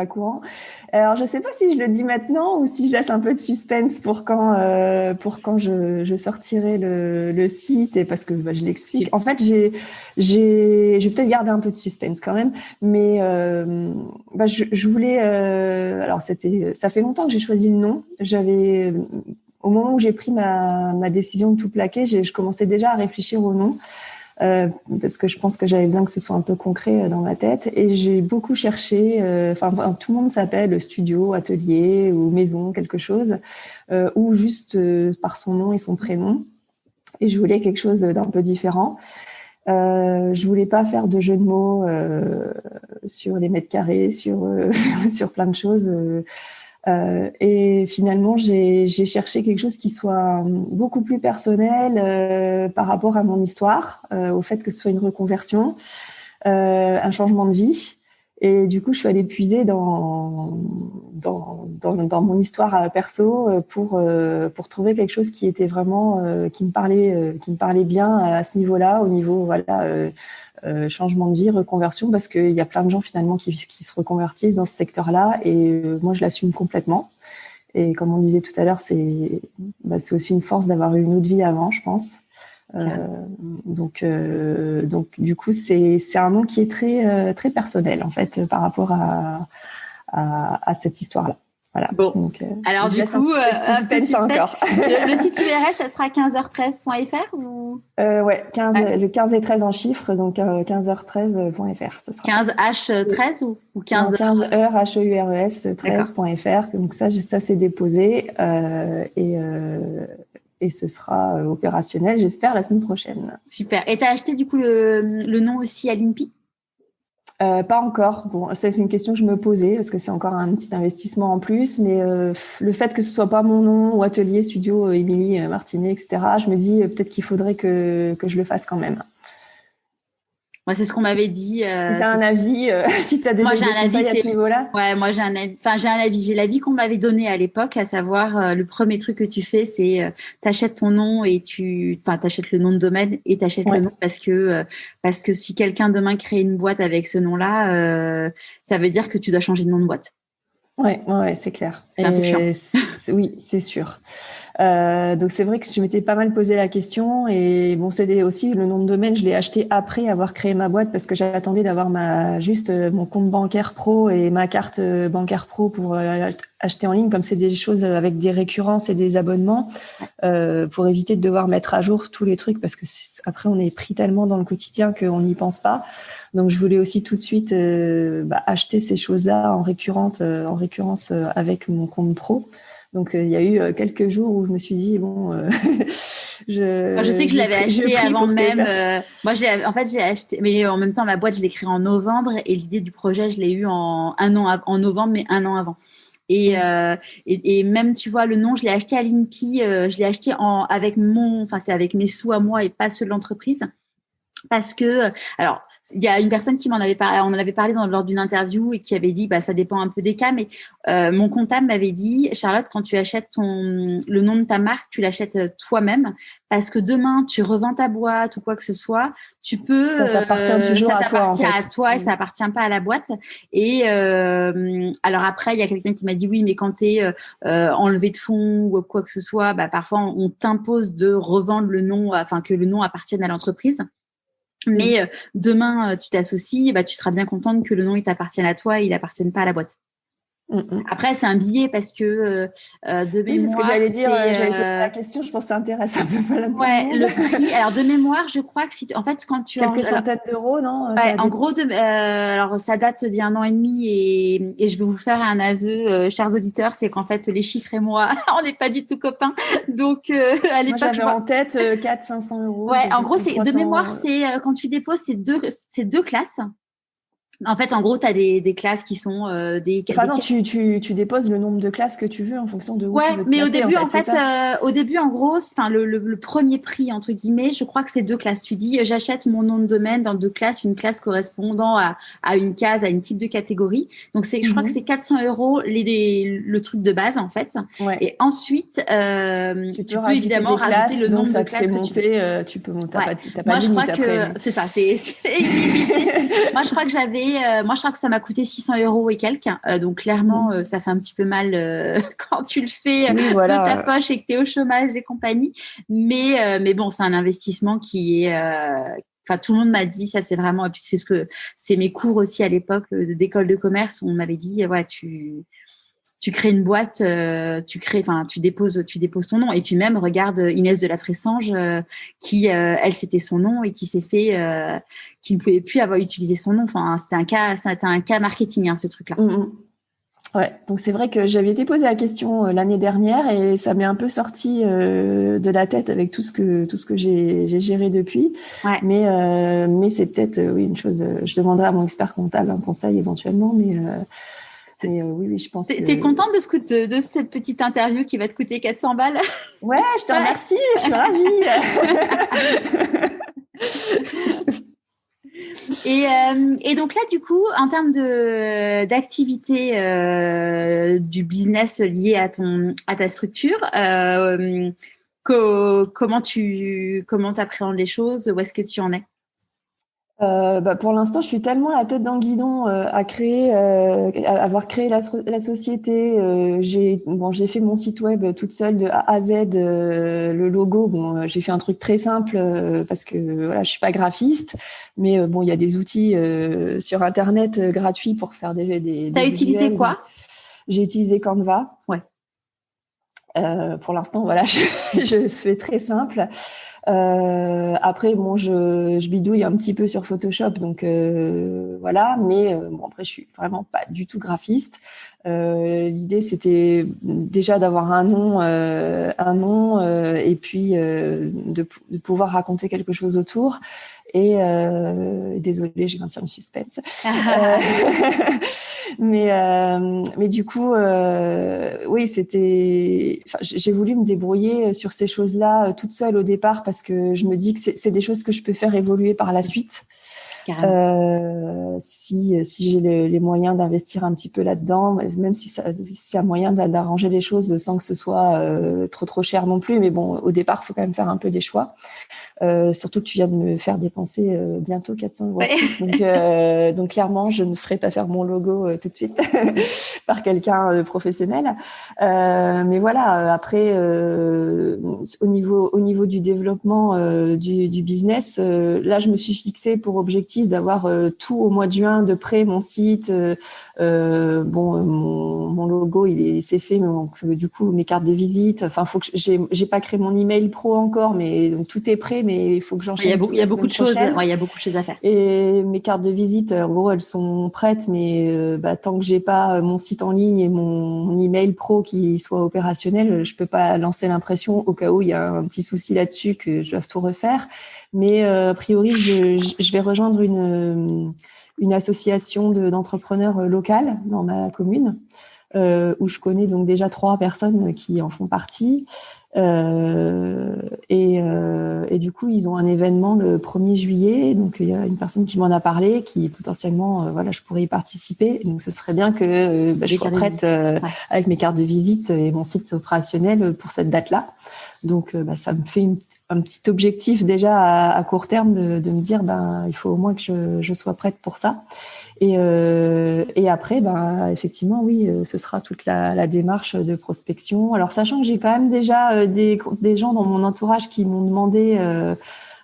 courant. Alors, je sais pas si je le dis maintenant ou si je laisse un peu de suspense pour quand je sortirai le site et parce que je l'explique. En fait, je vais peut-être garder un peu de suspense quand même, mais je voulais. Alors, ça fait longtemps que j'ai choisi le nom. au moment où j'ai pris ma décision de tout plaquer, je commençais déjà à réfléchir au nom. Parce que je pense que j'avais besoin que ce soit un peu concret dans ma tête. Et j'ai beaucoup cherché, tout le monde s'appelle studio, atelier ou maison, quelque chose, ou juste par son nom et son prénom. Et je voulais quelque chose d'un peu différent. Je voulais pas faire de jeu de mots sur les mètres carrés, sur plein de choses. Et finalement, j'ai cherché quelque chose qui soit beaucoup plus personnel par rapport à mon histoire, au fait que ce soit une reconversion, un changement de vie. Et du coup, je suis allée puiser dans mon histoire perso pour trouver quelque chose qui était vraiment qui me parlait bien à ce niveau-là, au niveau changement de vie, reconversion, parce qu'il y a plein de gens finalement qui se reconvertissent dans ce secteur-là, et moi je l'assume complètement. Et comme on disait tout à l'heure, c'est aussi une force d'avoir eu une autre vie avant, je pense. Donc du coup c'est un nom qui est très très personnel en fait par rapport à cette histoire-là. Voilà. Bon. Donc, alors du coup, un peu de suspense encore. Le site URL, ça sera 15h13.fr ou ouais, le 15 et 13 en chiffres, donc 15h13.fr. Ce sera 15H13 ou 15 non, 15h HEURES 13.fr. Donc ça c'est déposé et ce sera opérationnel, j'espère, la semaine prochaine. Super. Et tu as acheté du coup le nom aussi à l'INPI ? Pas encore. Bon, ça, c'est une question que je me posais parce que c'est encore un petit investissement en plus. Mais le fait que ce soit pas mon nom ou atelier, studio, Émilie Martinet, etc., je me dis peut-être qu'il faudrait que je le fasse quand même. Moi, c'est ce qu'on m'avait dit. Si tu as un avis, si tu as déjà des conseils à ce niveau-là. Ouais, moi, j'ai un avis. Enfin, j'ai un avis. J'ai l'avis qu'on m'avait donné à l'époque, à savoir, le premier truc que tu fais, c'est t'achètes ton nom et t'achètes le nom de domaine et t'achètes le nom parce que si quelqu'un demain crée une boîte avec ce nom-là, ça veut dire que tu dois changer de nom de boîte. Ouais, c'est clair. C'est un peu chiant. Oui, c'est sûr. Donc c'est vrai que je m'étais pas mal posé la question, et bon, c'était aussi le nom de domaine, je l'ai acheté après avoir créé ma boîte parce que j'attendais d'avoir mon compte bancaire pro et ma carte bancaire pro pour acheter en ligne, comme c'est des choses avec des récurrences et des abonnements, pour éviter de devoir mettre à jour tous les trucs parce que après on est pris tellement dans le quotidien qu'on n'y pense pas. Donc je voulais aussi tout de suite acheter ces choses-là en récurrence avec mon compte pro. Donc il y a eu quelques jours où je me suis dit je sais que je l'avais acheté avant même. Moi j'ai acheté, mais en même temps ma boîte je l'ai créée en novembre et l'idée du projet je l'ai eu en novembre, mais un an avant. Et même tu vois le nom je l'ai acheté à l'INPI, je l'ai acheté c'est avec mes sous à moi et pas ceux de l'entreprise. Parce que, alors, il y a une personne qui m'en avait parlé, on en avait parlé lors d'une interview et qui avait dit, ça dépend un peu des cas, mais mon comptable m'avait dit, Charlotte, quand tu achètes le nom de ta marque, tu l'achètes toi-même, parce que demain, tu revends ta boîte ou quoi que ce soit, tu peux. Ça t'appartient toujours à toi, en fait. Ça t'appartient à toi et ça appartient pas à la boîte. Et alors après, il y a quelqu'un qui m'a dit, oui, mais quand t'es enlevé de fonds ou quoi que ce soit, parfois on t'impose de revendre le nom, que le nom appartienne à l'entreprise. Mais demain, tu t'associes, tu seras bien contente que le nom il t'appartienne à toi et il appartienne pas à la boîte. Après, c'est un billet parce que de mémoire. Oui, c'est ce que j'allais dire. J'allais poser la question. Je pense que ça intéresse un peu mal. Ouais, le prix. Alors de mémoire, je crois que en fait, quand tu quelques centaines d'euros, non? Ouais, en gros, alors ça date d'il y a 1 an et demi et je vais vous faire un aveu, chers auditeurs, c'est qu'en fait les chiffres et moi, on n'est pas du tout copains. Donc à l'époque, moi, j'avais en tête 400-500 euros. Ouais, en gros, c'est de mémoire, c'est quand tu déposes, c'est deux classes. En fait, en gros, tu as des classes qui sont des. Enfin, non, tu déposes le nombre de classes que tu veux en fonction de où tu veux te mais placer, au début, en gros, le premier prix, entre guillemets, je crois que c'est 2 classes. Tu dis, j'achète mon nom de domaine dans 2 classes, une classe correspondant à une case, à une type de catégorie. Donc, je crois que c'est 400 euros le truc de base, en fait. Ouais. Et ensuite, tu peux évidemment rajouter le nombre de classes que tu peux monter. T'as pas moi, de limite après. C'est ça, c'est illimité. Moi, je crois que ça m'a coûté 600 euros et quelques. Donc, clairement, ça fait un petit peu mal quand tu le fais de ta poche et que tu es au chômage et compagnie. Mais bon, c'est un investissement qui est... tout le monde m'a dit, ça c'est vraiment... Et puis, c'est mes cours aussi à l'époque d'école de commerce où on m'avait dit, tu crées une boîte, tu déposes ton nom. Et puis même, regarde Inès de la Fressange, qui, elle, c'était son nom et qui s'est fait, qui ne pouvait plus avoir utilisé son nom. Enfin, c'était un cas marketing, hein, ce truc-là. Ouais, donc c'est vrai que j'avais été posé la question l'année dernière et ça m'est un peu sorti de la tête avec tout ce que j'ai géré depuis. Ouais. Mais c'est peut-être oui une chose. Je demanderai à mon expert comptable un conseil éventuellement, mais oui, je pense. T'es contente de cette petite interview qui va te coûter 400 balles? Ouais, je te remercie, je suis ravie. Et donc là, du coup, en termes d'activité du business lié à ta structure, comment t'appréhendes les choses? Où est-ce que tu en es? Pour l'instant, je suis tellement la tête dans le guidon à avoir créé la société. J'ai fait mon site web toute seule de A à Z. Le logo, j'ai fait un truc très simple parce que voilà, je suis pas graphiste, mais il y a des outils sur internet gratuits pour faire des T'as utilisé visuels. quoi? J'ai utilisé Canva. Ouais. Pour l'instant, voilà, je fais très simple. Après, je bidouille un petit peu sur Photoshop, donc voilà. Mais après, je suis vraiment pas du tout graphiste. L'idée, c'était déjà d'avoir un nom, et puis de pouvoir raconter quelque chose autour. Et désolée, j'ai maintenu le suspense. Mais du coup, oui, j'ai voulu me débrouiller sur ces choses-là toute seule au départ parce que je me dis que c'est des choses que je peux faire évoluer par la suite. Si j'ai les moyens d'investir un petit peu là-dedans, même si y a moyen d'arranger les choses sans que ce soit trop cher non plus. Mais bon, au départ, il faut quand même faire un peu des choix. Surtout que tu viens de me faire dépenser bientôt 400 € plus. Donc clairement, je ne ferai pas faire mon logo tout de suite par quelqu'un de professionnel. Mais voilà, après, au niveau du développement du business, là, je me suis fixée pour objectif d'avoir tout au mois de juin de près, mon site, mon logo, c'est fait, mais donc, du coup, mes cartes de visite. Enfin, faut que j'ai pas créé mon email pro encore, mais donc, tout est prêt, mais il faut que j'enchaîne. Il y a beaucoup de choses. Il y a beaucoup de choses à faire. Et mes cartes de visite, en gros, elles sont prêtes, mais tant que j'ai pas mon site en ligne et mon email pro qui soit opérationnel, je peux pas lancer l'impression au cas où il y a un petit souci là-dessus que je dois tout refaire. Mais a priori, je vais rejoindre une association d'entrepreneurs locales dans ma commune, où je connais donc déjà 3 personnes qui en font partie. Et du coup, ils ont un événement le 1er juillet. Donc, il y a une personne qui m'en a parlé, qui potentiellement, je pourrais y participer. Donc, ce serait bien que je sois prête avec mes cartes de visite et mon site opérationnel pour cette date-là. Donc, ça me fait un petit objectif déjà à court terme de me dire, il faut au moins que je sois prête pour ça. Et après, effectivement, oui, ce sera toute la démarche de prospection. Alors, sachant que j'ai quand même déjà des gens dans mon entourage qui m'ont demandé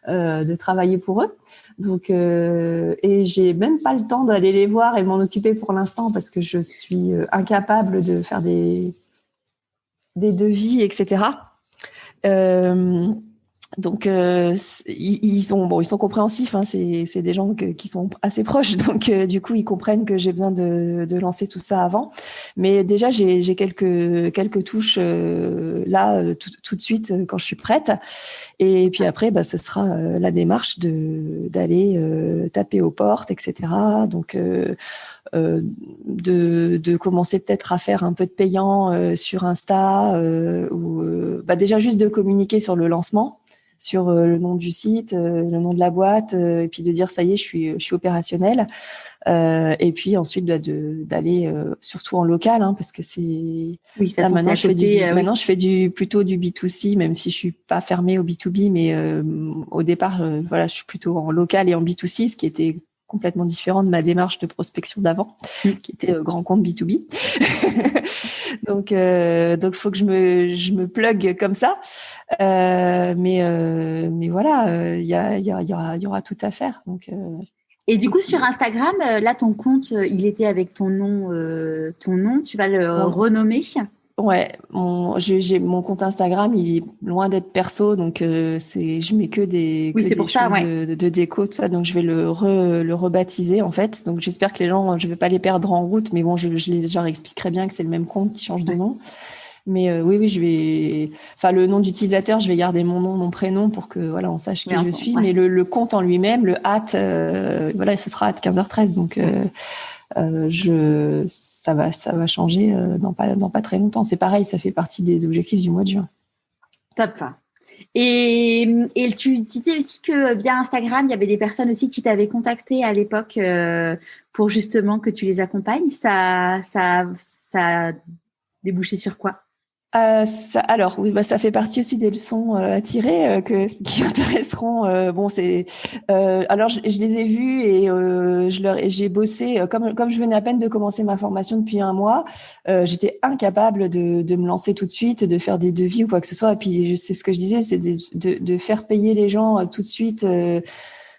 de travailler pour eux. Donc, et j'ai même pas le temps d'aller les voir et de m'en occuper pour l'instant parce que je suis incapable de faire des devis, etc. Donc ils sont compréhensifs, hein, c'est des gens qui sont assez proches, donc du coup ils comprennent que j'ai besoin de lancer tout ça avant. Mais déjà j'ai quelques touches là tout de suite quand je suis prête. Et puis après ce sera la démarche d'aller taper aux portes, etc. Donc de commencer peut-être à faire un peu de payant sur Insta ou déjà juste de communiquer sur le lancement, sur le nom du site, le nom de la boîte, et puis de dire ça y est, je suis opérationnelle. Et puis ensuite d'aller surtout en local, hein, parce que c'est là, maintenant je fais plutôt du B2C, même si je suis pas fermée au B2B, mais au départ je suis plutôt en local et en B2C, ce qui était complètement différent de ma démarche de prospection d'avant, qui était grand compte B2B. Donc faut que je me plug comme ça. Mais voilà, il y aura tout à faire. Donc Et du coup, sur Instagram, là, ton compte, il était avec ton nom, tu vas le renommer. Ouais, j'ai mon compte Instagram, il est loin d'être perso, donc je mets que des pour choses ça, ouais. de déco, tout ça, donc je vais le rebaptiser en fait. Donc j'espère que les gens, je vais pas les perdre en route, mais bon, je leur expliquerai bien que c'est le même compte qui change de nom. Mais oui, le nom d'utilisateur, je vais garder mon nom, mon prénom pour que voilà, on sache qui je suis. Ouais. Mais le compte en lui-même, le ce sera 15h13, donc. Ça va changer dans pas très longtemps. C'est pareil, ça fait partie des objectifs du mois de juin. Top. Et tu disais aussi que via Instagram, il y avait des personnes aussi qui t'avaient contacté à l'époque pour justement que tu les accompagnes. Ça a débouché sur quoi? Alors, oui, ça fait partie aussi des leçons à tirer qui intéresseront. Alors, je les ai vus et j'ai bossé comme je venais à peine de commencer ma formation depuis un mois. J'étais incapable de me lancer tout de suite, de faire des devis ou quoi que ce soit. Et puis, c'est ce que je disais, c'est de faire payer les gens tout de suite.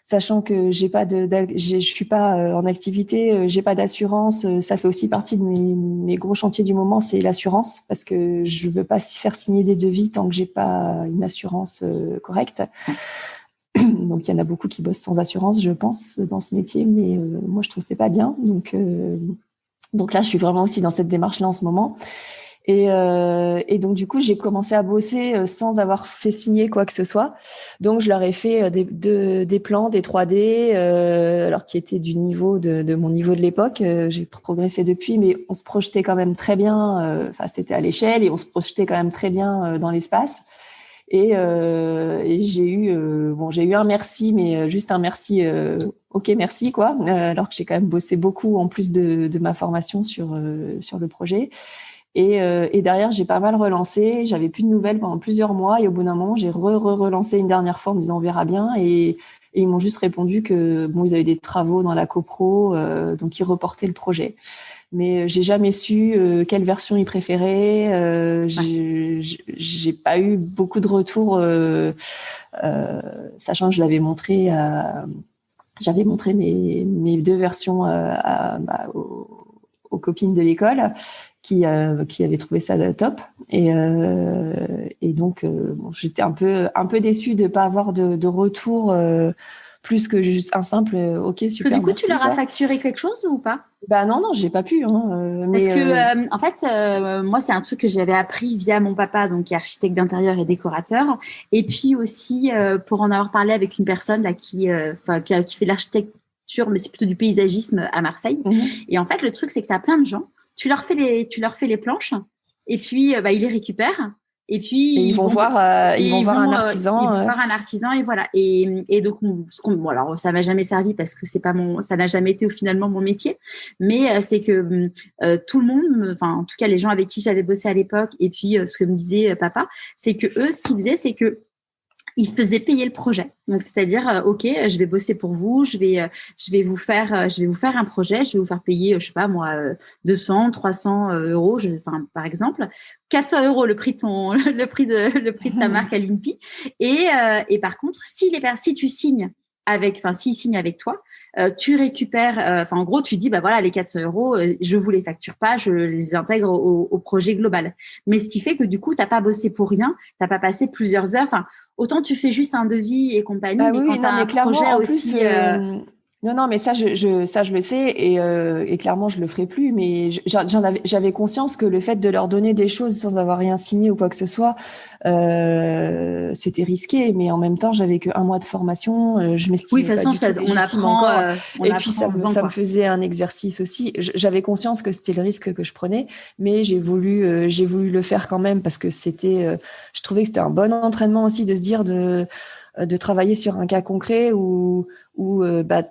Sachant que je suis pas en activité, j'ai pas d'assurance. Ça fait aussi partie de mes gros chantiers du moment, c'est l'assurance, parce que je veux pas faire signer des devis tant que j'ai pas une assurance correcte. Donc il y en a beaucoup qui bossent sans assurance, je pense, dans ce métier, mais moi je trouve que c'est pas bien. Donc là, je suis vraiment aussi dans cette démarche-là en ce moment. Et donc du coup, j'ai commencé à bosser sans avoir fait signer quoi que ce soit. Donc je leur ai fait des plans, des 3D, alors qui étaient du niveau de mon niveau de l'époque. J'ai progressé depuis, mais on se projetait quand même très bien. C'était à l'échelle et on se projetait quand même très bien dans l'espace. Et j'ai eu un merci, mais juste un merci. Ok, merci quoi. Alors que j'ai quand même bossé beaucoup en plus de ma formation sur le projet. Et derrière, j'ai pas mal relancé. J'avais plus de nouvelles pendant plusieurs mois. Et au bout d'un moment, j'ai relancé une dernière fois en me disant on verra bien. Et ils m'ont juste répondu que ils avaient des travaux dans la copro, donc ils reportaient le projet. Mais j'ai jamais su quelle version ils préféraient. J'ai pas eu beaucoup de retours, sachant que j'avais montré mes deux versions aux copines de l'école qui avaient trouvé ça top. Et donc, j'étais un peu déçue de pas avoir de retour plus que juste un simple OK, super. Parce que du coup, merci, tu leur as facturé quelque chose ou pas? Non, j'ai pas pu. Parce que, en fait, moi, c'est un truc que j'avais appris via mon papa, donc qui est architecte d'intérieur et décorateur. Et puis aussi, pour en avoir parlé avec une personne là qui fait de l'architecture, mais c'est plutôt du paysagisme à Marseille. Mm-hmm. Et en fait, le truc, c'est que tu as plein de gens. Tu leur fais les planches et puis ils les récupèrent. Et puis ils vont voir un artisan. Ils vont voir un artisan et voilà. Et donc alors ça m'a jamais servi parce que ça n'a jamais été finalement mon métier. Mais c'est que tout le monde, en tout cas les gens avec qui j'avais bossé à l'époque et puis ce que me disait papa, c'est que eux ce qu'ils faisaient c'est que ils faisaient payer le projet. Donc, c'est-à-dire, OK, je vais bosser pour vous, je vais vous faire un projet, je vais vous faire payer, je sais pas moi, 200, 300 euros, par exemple, 400 euros le prix de ta marque à l'INPI. Et par contre, si tu signes s'ils signent avec toi, tu récupères, en gros, tu dis, voilà, les 400 euros, je vous les facture pas, je les intègre au projet global. Mais ce qui fait que du coup, t'as pas bossé pour rien, t'as pas passé plusieurs heures. Autant tu fais juste un devis et compagnie, mais quand t'as un projet aussi. Non, mais ça, je le sais et clairement, je le ferai plus. Mais j'avais conscience que le fait de leur donner des choses sans avoir rien signé ou quoi que ce soit, c'était risqué. Mais en même temps, j'avais que 1 mois de formation. Je m'estimais de toute façon, on apprend. Et puis ça me faisait un exercice aussi. J'avais conscience que c'était le risque que je prenais, mais j'ai voulu le faire quand même parce que je trouvais que c'était un bon entraînement aussi de se dire de travailler sur un cas concret où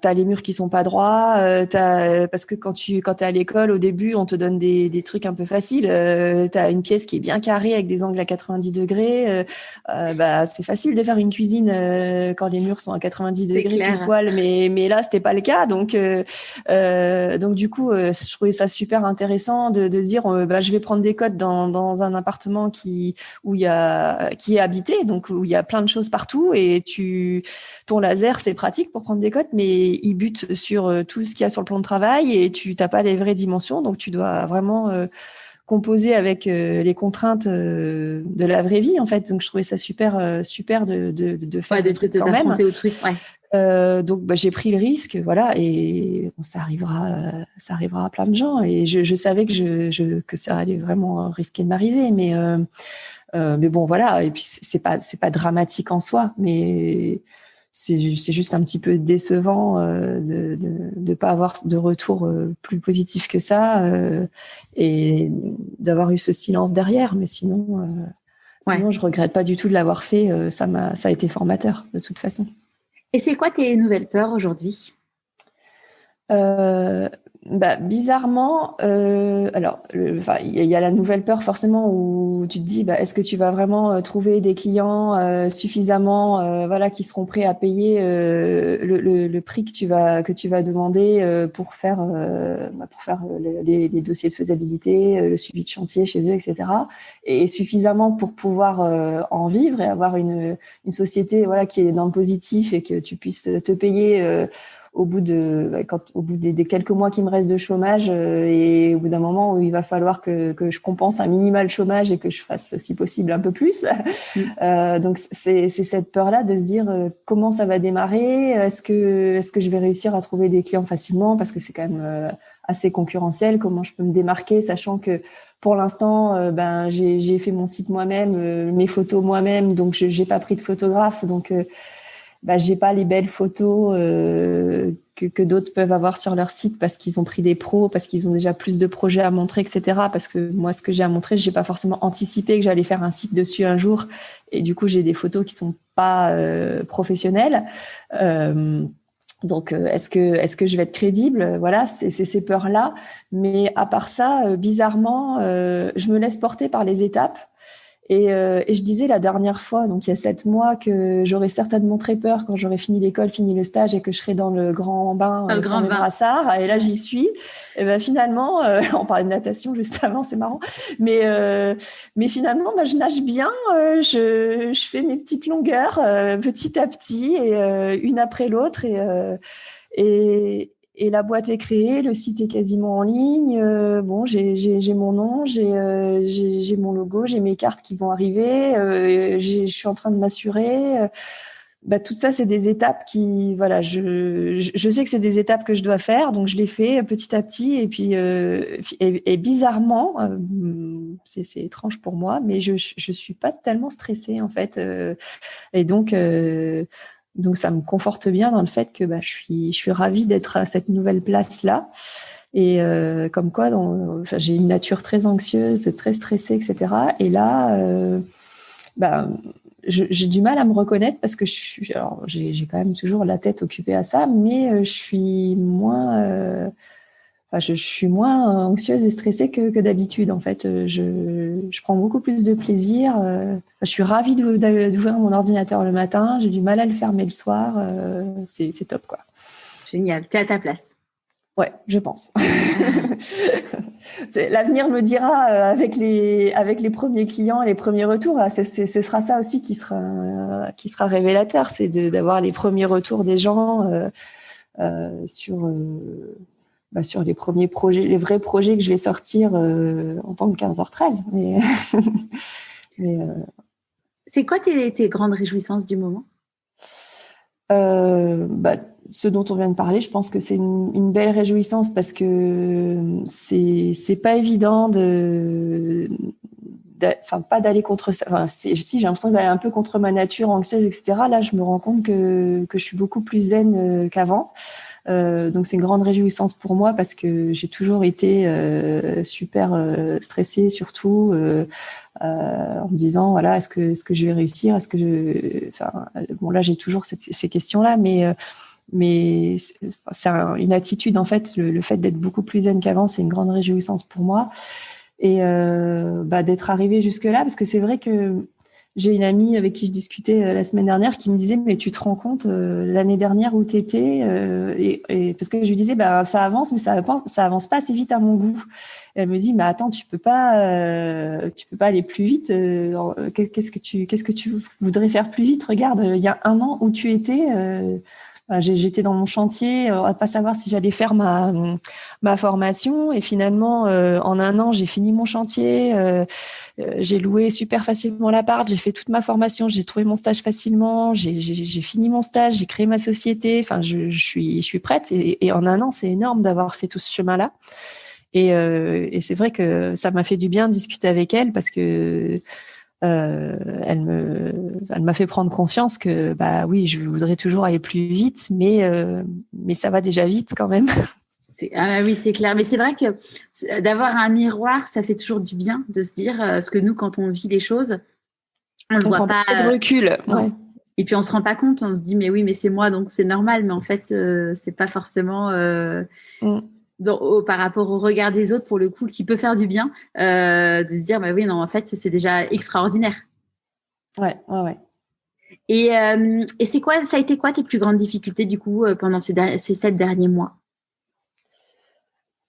t'as les murs qui sont pas droits, parce que quand t'es à l'école au début on te donne des trucs un peu faciles, t'as une pièce qui est bien carrée avec des angles à 90 degrés, c'est facile de faire une cuisine quand les murs sont à 90 degrés pile poil, mais là c'était pas le cas, donc du coup je trouvais ça super intéressant de dire je vais prendre des codes dans un appartement qui est habité, donc où il y a plein de choses partout et ton laser c'est pratique pour prendre prendre des cotes, mais ils butent sur tout ce qu'il y a sur le plan de travail et tu n'as pas les vraies dimensions. Donc, tu dois vraiment composer avec les contraintes de la vraie vie, en fait. Donc, je trouvais ça super faire le truc quand même. Au truc, ouais. Donc j'ai pris le risque, voilà, et ça arrivera à plein de gens. Et je savais que ça allait vraiment risquer de m'arriver, mais bon, voilà. Et puis c'est pas dramatique en soi, mais c'est juste un petit peu décevant de pas avoir de retour plus positif que ça et d'avoir eu ce silence derrière. Mais sinon, je regrette pas du tout de l'avoir fait. Ça a été formateur de toute façon. Et c'est quoi tes nouvelles peurs aujourd'hui ? Bizarrement, alors il y a la nouvelle peur forcément où tu te dis est-ce que tu vas vraiment trouver des clients suffisamment qui seront prêts à payer le prix que tu vas demander pour faire les dossiers de faisabilité, le suivi de chantier chez eux, etc. Et suffisamment pour pouvoir en vivre et avoir une société qui est dans le positif et que tu puisses te payer au bout des quelques mois qui me restent de chômage et au bout d'un moment où il va falloir que je compense un minimal chômage et que je fasse si possible un peu plus. Donc c'est cette peur-là de se dire comment ça va démarrer, est-ce que je vais réussir à trouver des clients facilement parce que c'est quand même assez concurrentiel, comment je peux me démarquer sachant que pour l'instant j'ai fait mon site moi-même, mes photos moi-même, donc j'ai pas pris de photographe, donc j'ai pas les belles photos que d'autres peuvent avoir sur leur site parce qu'ils ont pris des pros, parce qu'ils ont déjà plus de projets à montrer, etc. Parce que moi, ce que j'ai à montrer, j'ai pas forcément anticipé que j'allais faire un site dessus un jour. Et du coup, j'ai des photos qui sont pas professionnelles. Donc, est-ce que je vais être crédible ? Voilà, c'est ces peurs-là. Mais à part ça, bizarrement, je me laisse porter par les étapes. Et je disais la dernière fois, donc il y a 7 mois, que j'aurais certainement très peur quand j'aurais fini l'école, fini le stage et que je serais dans le grand bain sans mes brassards. Et là, j'y suis. Et finalement, on parlait de natation juste avant, c'est marrant. Mais finalement, je nage bien. Je fais mes petites longueurs petit à petit et une après l'autre. Et la boîte est créée, le site est quasiment en ligne. J'ai mon nom, j'ai mon logo, j'ai mes cartes qui vont arriver. Je suis en train de m'assurer. Tout ça, c'est des étapes qui, voilà, je sais que c'est des étapes que je dois faire, donc je les fais petit à petit. Et puis, et bizarrement, c'est étrange pour moi, mais je suis pas tellement stressée en fait. Et donc ça me conforte bien dans le fait que je suis ravie d'être à cette nouvelle place-là. Et comme quoi, j'ai une nature très anxieuse, très stressée, etc. Et là, j'ai du mal à me reconnaître parce que j'ai quand même toujours la tête occupée à ça, mais je suis moins... je suis moins anxieuse et stressée que d'habitude. En fait, je prends beaucoup plus de plaisir. Je suis ravie d'ouvrir mon ordinateur le matin. J'ai du mal à le fermer le soir. C'est top, quoi. Génial. T'es à ta place. Ouais, je pense. L'avenir me dira avec les premiers clients, les premiers retours. Ce sera ça aussi qui sera révélateur, c'est d'avoir les premiers retours des gens sur les premiers projets, les vrais projets que je vais sortir en tant que 15h13. Mais c'est quoi tes grandes réjouissances du moment ? Ce dont on vient de parler, je pense que c'est une belle réjouissance parce que c'est pas évident pas d'aller contre ça. Si j'ai l'impression d'aller un peu contre ma nature anxieuse, etc. Là, je me rends compte que je suis beaucoup plus zen qu'avant. Donc c'est une grande réjouissance pour moi parce que j'ai toujours été super stressée, surtout en me disant voilà, est-ce que je vais réussir, est-ce que là j'ai toujours ces questions-là, mais c'est une attitude en fait, le fait d'être beaucoup plus zen qu'avant, c'est une grande réjouissance pour moi et d'être arrivée jusque là parce que c'est vrai que j'ai une amie avec qui je discutais la semaine dernière qui me disait mais tu te rends compte l'année dernière où tu étais et parce que je lui disais ça avance mais ça avance pas assez vite à mon goût. Et elle me dit mais attends tu peux pas aller plus vite. Qu'est-ce que tu voudrais faire plus vite? Regarde il y a 1 an où tu étais J'étais dans mon chantier, à pas savoir si j'allais faire ma formation. Et finalement, en un an, j'ai fini mon chantier. J'ai loué super facilement l'appart. J'ai fait toute ma formation. J'ai trouvé mon stage facilement. J'ai fini mon stage. J'ai créé ma société. Enfin, je suis prête. Et en un an, c'est énorme d'avoir fait tout ce chemin-là. Et c'est vrai que ça m'a fait du bien de discuter avec elle parce que elle m'a fait prendre conscience que bah oui, je voudrais toujours aller plus vite, mais ça va déjà vite quand même. Oui, c'est clair. Mais c'est vrai que d'avoir un miroir, ça fait toujours du bien de se dire, parce que nous, quand on vit les choses, on ne voit pas. Assez de recul. Ouais. Et puis on se rend pas compte, on se dit mais oui, mais c'est moi, donc c'est normal. Mais en fait, c'est pas forcément. Par rapport au regard des autres, pour le coup, qui peut faire du bien, de se dire, bah oui, non, en fait, c'est déjà extraordinaire. Ouais. Et c'est quoi, ça a été quoi tes plus grandes difficultés, du coup, pendant ces 7 derniers mois?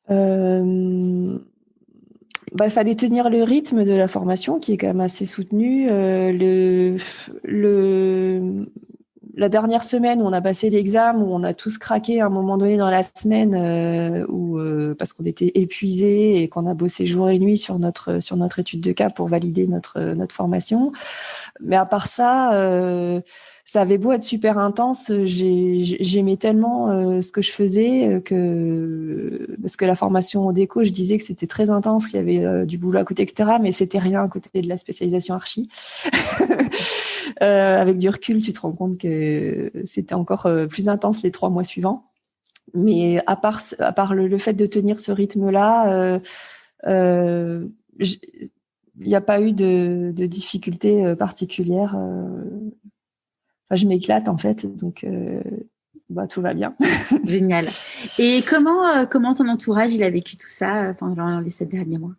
Il fallait tenir le rythme de la formation, qui est quand même assez soutenu. La dernière semaine où on a passé l'examen, où on a tous craqué à un moment donné dans la semaine, parce qu'on était épuisés et qu'on a bossé jour et nuit sur notre étude de cas pour valider notre formation. Mais à part ça, ça avait beau être super intense, j'aimais tellement ce que je faisais parce que la formation au déco, je disais que c'était très intense, qu'il y avait du boulot à côté, etc. Mais c'était rien à côté de la spécialisation archi. Avec du recul, tu te rends compte que c'était encore plus intense les 3 mois suivants. Mais à part le fait de tenir ce rythme-là, il n'y a pas eu de difficultés particulières. Je m'éclate en fait, donc tout va bien. Génial. Et comment ton entourage il a vécu tout ça pendant les 7 derniers mois?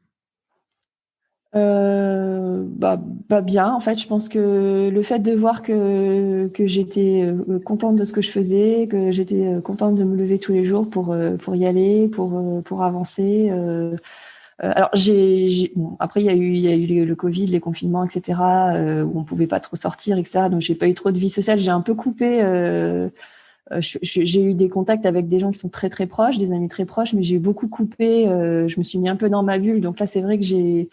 Bien. En fait, je pense que le fait de voir que j'étais contente de ce que je faisais, que j'étais contente de me lever tous les jours pour y aller, pour avancer. Alors après il y a eu le Covid, les confinements, etc. Où on pouvait pas trop sortir, etc. Donc j'ai pas eu trop de vie sociale. J'ai un peu coupé. J'ai eu des contacts avec des gens qui sont très très proches, des amis très proches, mais j'ai beaucoup coupé. Je me suis mis un peu dans ma bulle. Donc là, c'est vrai que j'ai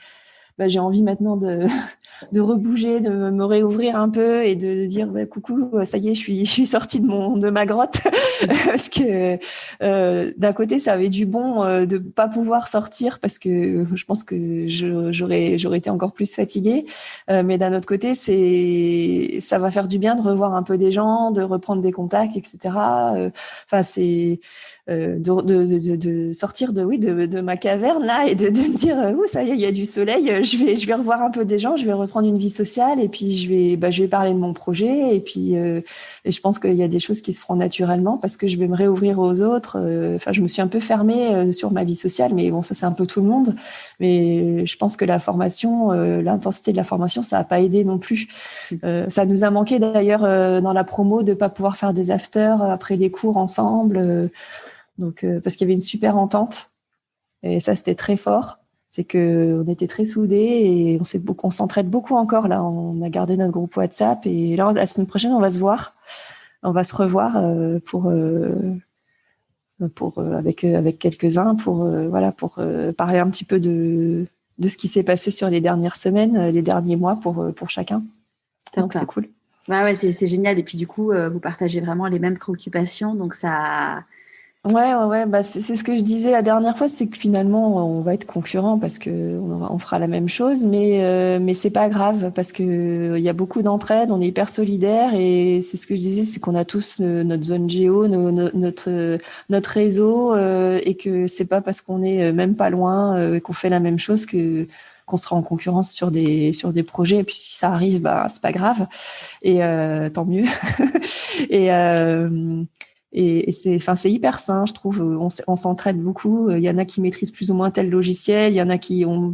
envie maintenant de rebouger, de me réouvrir un peu et de dire coucou, ça y est, je suis sortie de ma grotte. Parce que d'un côté, ça avait du bon de pas pouvoir sortir parce que je pense que j'aurais été encore plus fatiguée. Mais d'un autre côté, ça va faire du bien de revoir un peu des gens, de reprendre des contacts, etc. C'est de sortir de ma caverne là et de me dire ça y est, il y a du soleil, je vais revoir un peu des gens, je vais reprendre une vie sociale et puis je vais parler de mon projet et puis et je pense qu'il y a des choses qui se feront naturellement parce que je vais me réouvrir aux autres. Je me suis un peu fermée sur ma vie sociale, mais bon, ça c'est un peu tout le monde. Mais je pense que la formation, l'intensité de la formation, ça n'a pas aidé non plus. Ça nous a manqué d'ailleurs dans la promo de pas pouvoir faire des afters après les cours ensemble. Donc, parce qu'il y avait une super entente et ça c'était très fort. C'est que on était très soudés et on s'entraide beaucoup encore là. On a gardé notre groupe WhatsApp et là la semaine prochaine on va se revoir avec quelques-uns pour parler un petit peu de ce qui s'est passé sur les dernières semaines, les derniers mois pour chacun. Donc c'est cool. Ouais, c'est génial et puis du coup vous partagez vraiment les mêmes préoccupations donc ça. Ouais, c'est ce que je disais la dernière fois, c'est que finalement on va être concurrents parce que on fera la même chose, mais c'est pas grave parce que il y a beaucoup d'entraide, on est hyper solidaires et c'est ce que je disais, c'est qu'on a tous notre zone géo, notre réseau et que c'est pas parce qu'on est même pas loin qu'on fait la même chose qu'on sera en concurrence sur des projets et puis si ça arrive, c'est pas grave et tant mieux et c'est hyper sain, je trouve. On s'entraide beaucoup. Il y en a qui maîtrisent plus ou moins tel logiciel. Il y en a qui ont,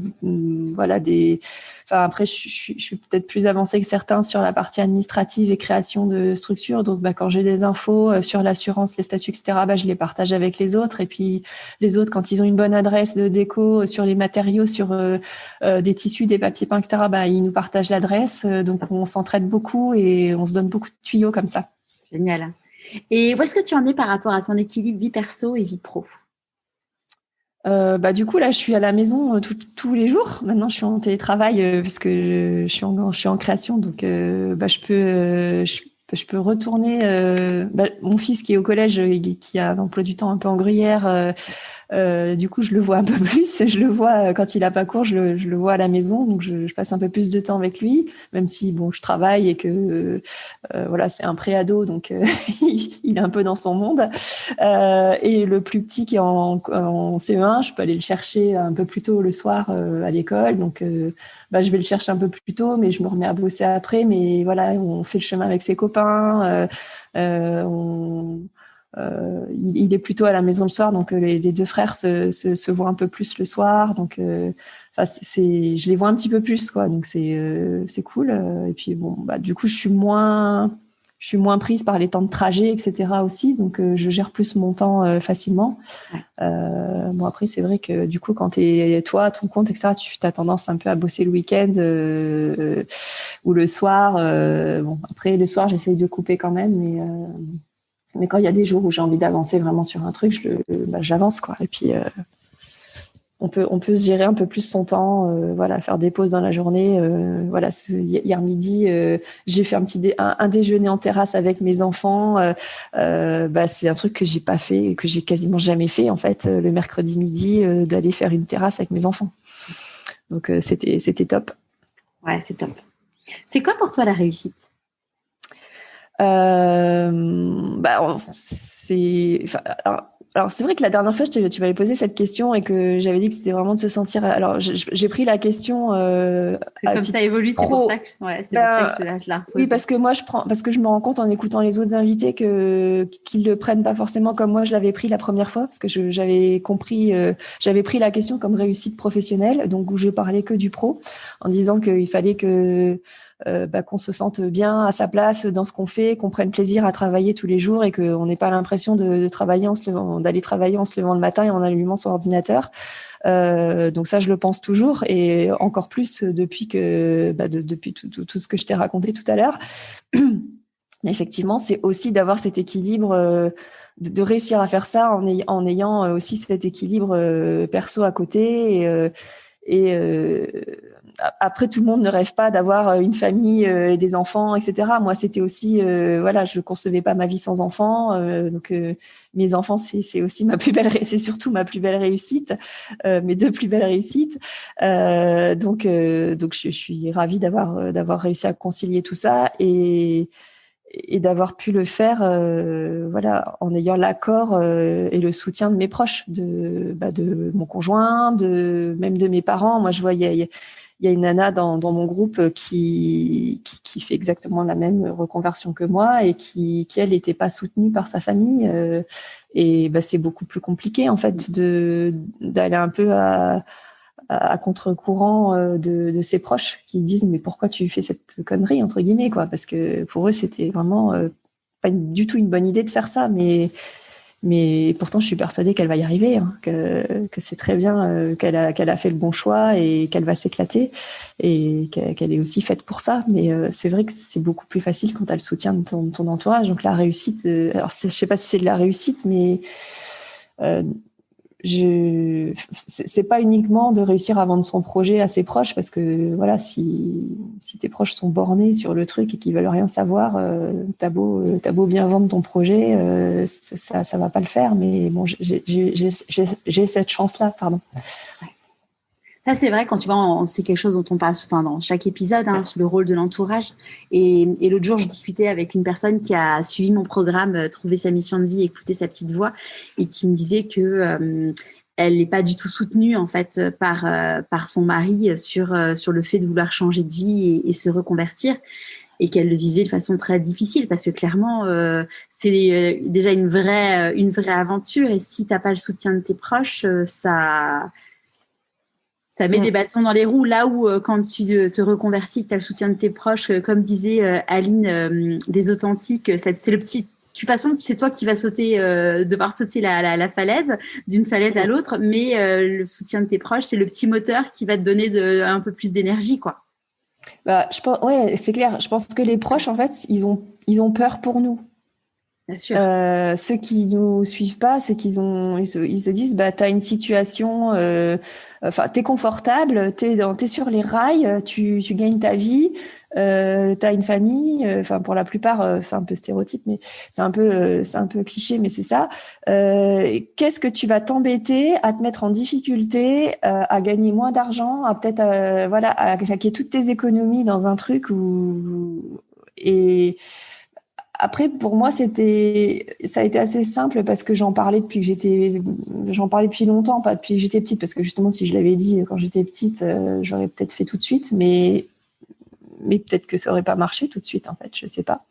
après, je suis peut-être plus avancée que certains sur la partie administrative et création de structures. Donc, quand j'ai des infos sur l'assurance, les statuts, etc., je les partage avec les autres. Et puis, les autres, quand ils ont une bonne adresse de déco sur les matériaux, sur des tissus, des papiers peints, etc., ils nous partagent l'adresse. Donc, on s'entraide beaucoup et on se donne beaucoup de tuyaux comme ça. Génial. Et où est-ce que tu en es par rapport à ton équilibre vie perso et vie pro? Du coup, là, je suis à la maison tous les jours. Maintenant, je suis en télétravail parce que je suis en création. Donc, je peux retourner. Mon fils qui est au collège, qui a un emploi du temps un peu en gruyère, du coup, je le vois un peu plus. Je le vois quand il a pas cours, je le vois à la maison. Donc, je passe un peu plus de temps avec lui, même si, bon, je travaille et que, voilà, c'est un pré-ado. Donc, il est un peu dans son monde. Et le plus petit qui est en CE1, je peux aller le chercher un peu plus tôt le soir à l'école. Donc, je vais le chercher un peu plus tôt, mais je me remets à bosser après. Mais voilà, on fait le chemin avec ses copains. Il est plutôt à la maison le soir, donc les deux frères se voient un peu plus le soir. Donc, je les vois un petit peu plus, quoi. Donc c'est cool. Et puis bon, du coup, je suis moins prise par les temps de trajet, etc. aussi. Donc, je gère plus mon temps facilement. Ouais. Après, c'est vrai que du coup, quand t'es toi à ton compte, etc., tu as tendance un peu à bosser le week-end ou le soir. Après, le soir, j'essaye de couper quand même, mais quand il y a des jours où j'ai envie d'avancer vraiment sur un truc, j'avance, quoi. Et puis, on peut se gérer un peu plus son temps, faire des pauses dans la journée. Hier midi, j'ai fait un déjeuner en terrasse avec mes enfants. C'est un truc que j'ai pas fait, que j'ai quasiment jamais fait, en fait, le mercredi midi, d'aller faire une terrasse avec mes enfants. Donc, c'était top. Ouais, c'est top. C'est quoi pour toi la réussite? Alors, c'est vrai que la dernière fois, tu m'avais posé cette question et que j'avais dit que c'était vraiment de se sentir. Alors, j'ai pris la question. C'est comme ça évolue, c'est pour ça que, pour ça que je la repose. Oui, parce que je me rends compte en écoutant les autres invités qu'ils le prennent pas forcément comme moi je l'avais pris la première fois, parce que j'avais compris, j'avais pris la question comme réussite professionnelle, donc où je parlais que du pro, en disant qu'il fallait qu'on se sente bien à sa place dans ce qu'on fait, qu'on prenne plaisir à travailler tous les jours et qu'on n'ait pas l'impression d'aller travailler en se levant le matin et en allumant son ordinateur. Donc ça, je le pense toujours, et encore plus depuis depuis tout ce que je t'ai raconté tout à l'heure. Mais effectivement, c'est aussi d'avoir cet équilibre, de réussir à faire ça en ayant aussi cet équilibre perso à côté. Après, tout le monde ne rêve pas d'avoir une famille et des enfants, etc. Moi, c'était aussi, je concevais pas ma vie sans enfants. Donc, mes enfants, c'est aussi c'est surtout ma plus belle réussite, mes deux plus belles réussites. Donc, je suis ravie d'avoir réussi à concilier tout ça et d'avoir pu le faire, en ayant l'accord et le soutien de mes proches, de mon conjoint, même de mes parents. Moi, je vois, il y a une nana dans mon groupe qui fait exactement la même reconversion que moi et qui elle n'était pas soutenue par sa famille. Et c'est beaucoup plus compliqué, en fait, d'aller un peu à contre-courant de ses proches qui disent mais pourquoi tu fais cette connerie, entre guillemets, quoi, parce que pour eux c'était vraiment pas du tout une bonne idée de faire ça, mais pourtant je suis persuadée qu'elle va y arriver, hein, que c'est très bien, qu'elle a fait le bon choix et qu'elle va s'éclater et qu'elle est aussi faite pour ça. Mais c'est vrai que c'est beaucoup plus facile quand tu as le soutien de ton entourage. Donc la réussite, alors je sais pas si c'est de la réussite, mais c'est pas uniquement de réussir à vendre son projet à ses proches, parce que voilà, si tes proches sont bornés sur le truc et qu'ils veulent rien savoir, t'as beau bien vendre ton projet, ça va pas le faire. Mais bon, j'ai cette chance-là, pardon. Ça, c'est vrai, quand tu vois, c'est quelque chose dont on parle dans chaque épisode, hein, sur le rôle de l'entourage. Et l'autre jour, je discutais avec une personne qui a suivi mon programme Trouver sa mission de vie, écouter sa petite voix, et qui me disait que elle n'est pas du tout soutenue, en fait, par son mari sur le fait de vouloir changer de vie et se reconvertir, et qu'elle le vivait de façon très difficile, parce que clairement, c'est déjà une vraie aventure, et si tu n'as pas le soutien de tes proches, ça met des bâtons dans les roues, là où quand tu te reconvertis, que tu as le soutien de tes proches, comme disait Aline des Authentiques, c'est le petit. De toute façon, c'est toi qui vas devoir sauter la falaise, d'une falaise à l'autre, mais le soutien de tes proches, c'est le petit moteur qui va te donner un peu plus d'énergie, quoi. Je pense, ouais, c'est clair. Je pense que les proches, en fait, ils ont peur pour nous. Bien sûr. Ceux qui nous suivent pas, c'est qu'ils se disent, bah, t'as une situation, t'es confortable, t'es sur les rails, tu gagnes ta vie, t'as une famille, pour la plupart, c'est un peu stéréotype, mais c'est un peu cliché, mais c'est ça. Qu'est-ce que tu vas t'embêter à te mettre en difficulté, à gagner moins d'argent, à peut-être, à claquer toutes tes économies dans un truc et après, pour moi, ça a été assez simple parce que j'en parlais depuis longtemps, pas depuis que j'étais petite, parce que justement, si je l'avais dit quand j'étais petite, j'aurais peut-être fait tout de suite, mais peut-être que ça aurait pas marché tout de suite, en fait, je sais pas.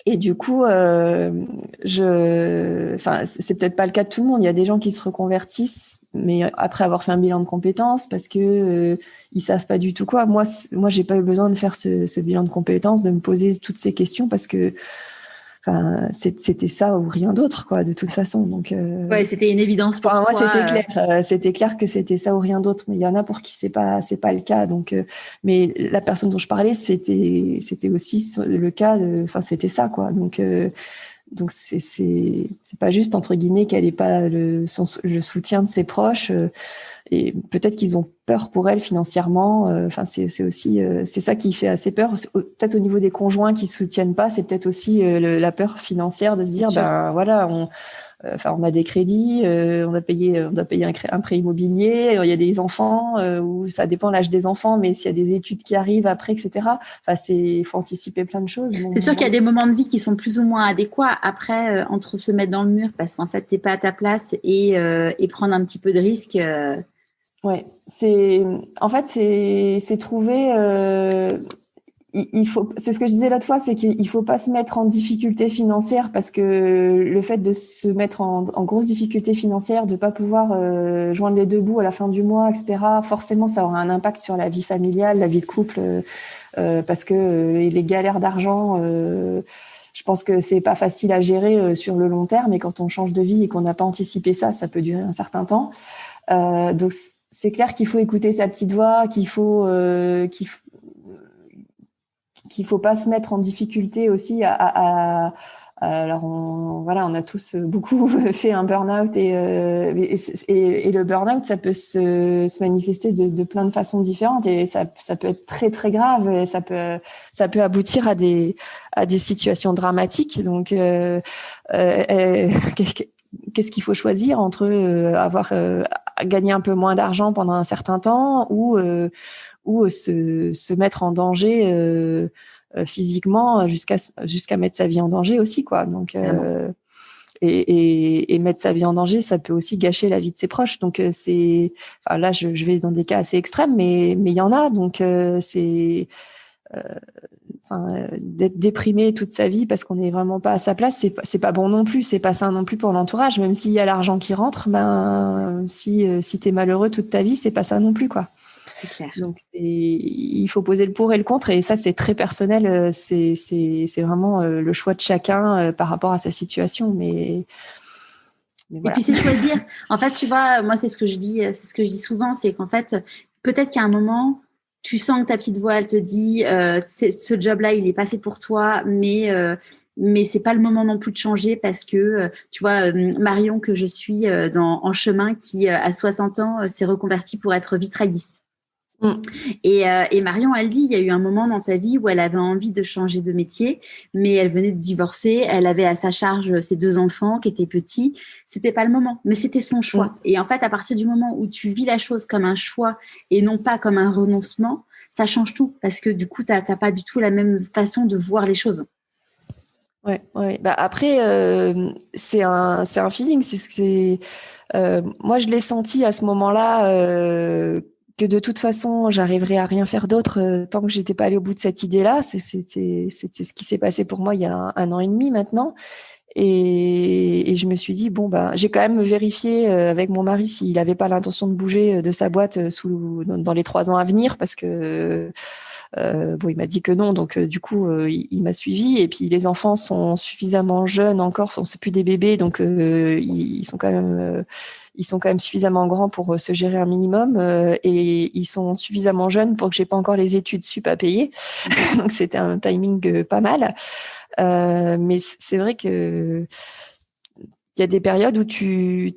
Et du coup, c'est peut-être pas le cas de tout le monde. Il y a des gens qui se reconvertissent, mais après avoir fait un bilan de compétences, parce que ils savent pas du tout quoi. Moi, j'ai pas eu besoin de faire ce bilan de compétences, de me poser toutes ces questions, parce que, c'était ça ou rien d'autre, quoi, de toute façon. Donc, ouais, c'était une évidence pour toi. Moi, c'était clair. C'était clair que c'était ça ou rien d'autre. Mais il y en a pour qui c'est pas le cas. Donc, mais la personne dont je parlais, c'était aussi le cas. C'était ça, quoi. Donc c'est pas juste entre guillemets qu'elle ait pas le soutien de ses proches. Et peut-être qu'ils ont peur pour elle financièrement. C'est aussi c'est ça qui fait assez peur. Peut-être au niveau des conjoints qui se soutiennent pas, c'est peut-être aussi la peur financière de se dire on a des crédits, on doit payer un prêt immobilier, il y a des enfants, où ça dépend de l'âge des enfants, mais s'il y a des études qui arrivent après, etc. Faut anticiper plein de choses. C'est sûr qu'il y a des moments de vie qui sont plus ou moins adéquats. Après, entre se mettre dans le mur parce qu'en fait t'es pas à ta place et prendre un petit peu de risque. Ouais, c'est trouver. C'est ce que je disais l'autre fois, c'est qu'il faut pas se mettre en difficulté financière, parce que le fait de se mettre en grosse difficulté financière, de pas pouvoir joindre les deux bouts à la fin du mois, etc. Forcément, ça aura un impact sur la vie familiale, la vie de couple, parce que les galères d'argent, je pense que c'est pas facile à gérer sur le long terme. Et quand on change de vie et qu'on n'a pas anticipé ça, ça peut durer un certain temps. Donc c'est clair qu'il faut écouter sa petite voix, qu'il faut pas se mettre en difficulté aussi alors on a tous beaucoup fait un burn-out et le burn-out, ça peut se manifester de plein de façons différentes, et ça peut être très très grave, et ça peut aboutir à des situations dramatiques. Donc qu'est-ce qu'il faut choisir entre avoir gagné un peu moins d'argent pendant un certain temps, ou se mettre en danger physiquement jusqu'à mettre sa vie en danger aussi, quoi. Donc et mettre sa vie en danger, ça peut aussi gâcher la vie de ses proches. Donc là je vais dans des cas assez extrêmes, mais il y en a. Donc d'être déprimé toute sa vie parce qu'on n'est vraiment pas à sa place, c'est pas bon non plus. C'est pas sain non plus pour l'entourage. Même s'il y a l'argent qui rentre, si t'es malheureux toute ta vie, c'est pas ça non plus, quoi. C'est clair. Donc il faut poser le pour et le contre, et ça c'est très personnel. C'est vraiment le choix de chacun par rapport à sa situation. Mais voilà. Et puis c'est choisir. En fait, tu vois, moi c'est ce que je dis souvent, c'est qu'en fait peut-être qu'à un moment tu sens que ta petite voix, elle te dit ce job-là, il n'est pas fait pour toi, mais c'est pas le moment non plus de changer, parce que tu vois, Marion, que je suis en chemin, qui à 60 ans s'est reconvertie pour être vitrailliste. Et Marion, elle dit, il y a eu un moment dans sa vie où elle avait envie de changer de métier, mais elle venait de divorcer, elle avait à sa charge ses 2 enfants qui étaient petits. C'était pas le moment, mais c'était son choix. Et en fait, à partir du moment où tu vis la chose comme un choix et non pas comme un renoncement, ça change tout, parce que du coup, t'as pas du tout la même façon de voir les choses. Ouais. Après, c'est un feeling. Moi, je l'ai senti à ce moment-là. Que de toute façon, j'arriverais à rien faire d'autre tant que j'étais pas allée au bout de cette idée-là. C'était ce qui s'est passé pour moi il y a un an et demi maintenant. Et je me suis dit, j'ai quand même vérifié avec mon mari s'il avait pas l'intention de bouger de sa boîte dans les 3 ans à venir, parce que il m'a dit que non. Donc du coup, il m'a suivi. Et puis les enfants sont suffisamment jeunes encore, c'est plus des bébés, donc ils sont quand même suffisamment grands pour se gérer un minimum, et ils sont suffisamment jeunes pour que j'ai pas encore les études sup à payer. Donc c'était un timing pas mal. Mais c'est vrai que il y a des périodes où tu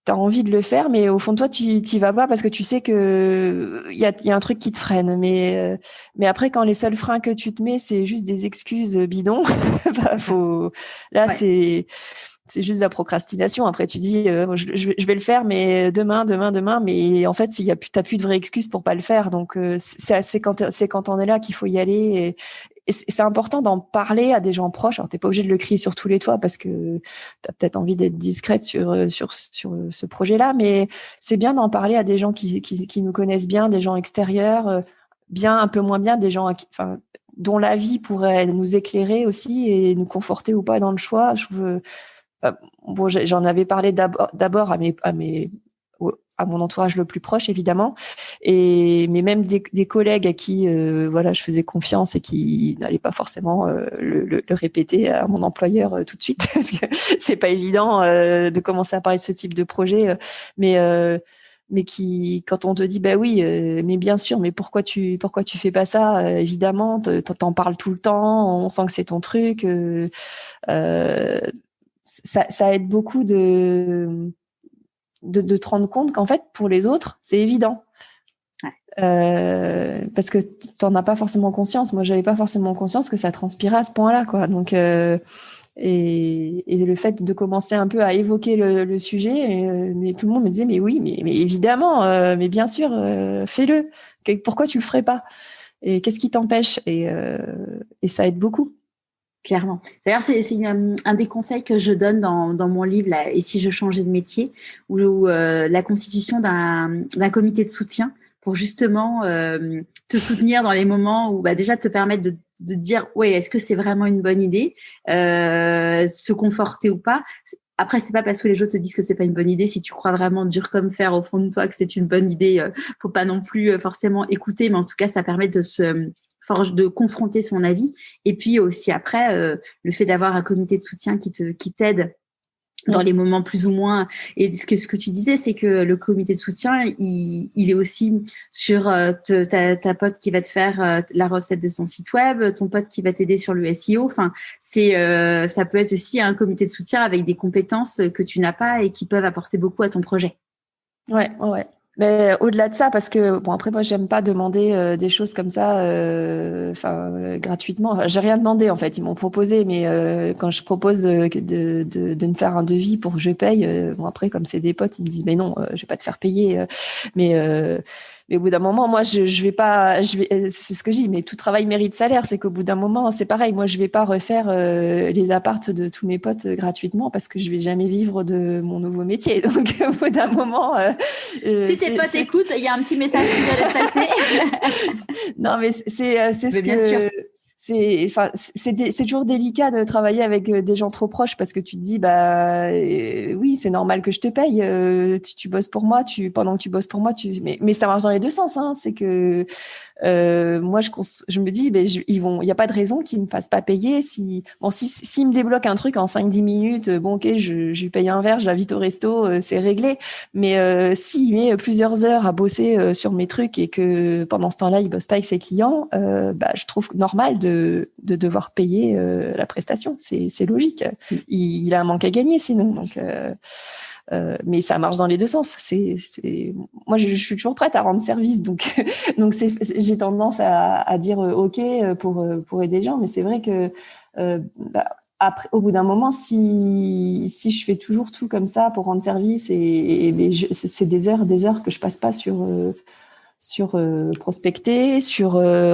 as envie de le faire, mais au fond de toi, tu t'y vas pas parce que tu sais que il y a un truc qui te freine. Mais après, quand les seuls freins que tu te mets, c'est juste des excuses bidons, bah, là, c'est juste de la procrastination. Après, tu dis, je vais le faire, mais demain. Mais en fait, t'as plus de vraie excuse pour pas le faire. Donc, c'est quand on est là qu'il faut y aller. Et c'est important d'en parler à des gens proches. Alors, t'es pas obligé de le crier sur tous les toits parce que t'as peut-être envie d'être discrète sur ce projet-là. Mais c'est bien d'en parler à des gens qui nous connaissent bien, des gens extérieurs, bien, un peu moins bien, des gens, dont la vie pourrait nous éclairer aussi et nous conforter ou pas dans le choix. Bon, j'en avais parlé d'abord à mon entourage le plus proche, évidemment, mais même des collègues à qui je faisais confiance et qui n'allaient pas forcément le répéter à mon employeur tout de suite, parce que c'est pas évident de commencer à parler de ce type de projet, mais qui, quand on te dit bah oui, mais bien sûr, mais pourquoi tu fais pas ça, évidemment, t'en parles tout le temps, on sent que c'est ton truc. Ça aide beaucoup de te rendre compte qu'en fait, pour les autres, c'est évident. Parce que t'en as pas forcément conscience. Moi, j'avais pas forcément conscience que ça transpirait à ce point-là, quoi. Donc, et le fait de commencer un peu à évoquer le sujet, mais tout le monde me disait, mais oui, mais évidemment, mais bien sûr, fais-le. Pourquoi tu le ferais pas? Et qu'est-ce qui t'empêche? Et ça aide beaucoup. Clairement. D'ailleurs, c'est un des conseils que je donne dans mon livre, là, Et si je changeais de métier, où la constitution d'un comité de soutien pour justement te soutenir dans les moments où déjà te permettre de dire ouais, est-ce que c'est vraiment une bonne idée, se conforter ou pas. Après, c'est pas parce que les autres te disent que c'est pas une bonne idée. Si tu crois vraiment dur comme fer au fond de toi que c'est une bonne idée, faut pas non plus forcément écouter, mais en tout cas, ça permet de confronter son avis. Et puis aussi après, le fait d'avoir un comité de soutien qui t'aide dans les moments plus ou moins. Et ce que tu disais, c'est que le comité de soutien, il est aussi sur ta pote qui va te faire la recette de son site web, ton pote qui va t'aider sur le SEO. Enfin, ça peut être aussi un comité de soutien avec des compétences que tu n'as pas et qui peuvent apporter beaucoup à ton projet. Ouais. Mais au-delà de ça, parce que bon, après moi j'aime pas demander des choses comme ça, gratuitement. Enfin, j'ai rien demandé en fait. Ils m'ont proposé, mais quand je propose de me faire un devis pour que je paye, bon après comme c'est des potes, ils me disent mais non, je vais pas te faire payer. Mais au bout d'un moment, moi c'est ce que je dis. Mais tout travail mérite salaire. C'est qu'au bout d'un moment, c'est pareil. Moi je vais pas refaire les appartes de tous mes potes gratuitement parce que je vais jamais vivre de mon nouveau métier. Donc au bout d'un moment. Si tes potes écoutent, il y a un petit message qui doit être passé. Non, mais c'est ce bien sûr. C'est toujours délicat de travailler avec des gens trop proches parce que tu te dis oui, c'est normal que je te paye, tu bosses pour moi, pendant que tu bosses pour moi, mais ça marche dans les deux sens, hein. C'est que moi je me dis il y a pas de raison qu'ils me fassent pas payer s'ils me débloquent un truc en 5-10 minutes, bon OK, je lui paye un verre, je l'invite au resto, c'est réglé. Mais s'il met plusieurs heures à bosser sur mes trucs et que pendant ce temps-là, il bosse pas avec ses clients, je trouve normal de devoir payer la prestation. C'est logique. Il a un manque à gagner sinon. Donc mais ça marche dans les deux sens. Moi, je suis toujours prête à rendre service, donc j'ai tendance à dire OK pour aider les gens, mais c'est vrai que après, au bout d'un moment, si je fais toujours tout comme ça pour rendre service c'est des heures que je passe pas sur prospecter, sur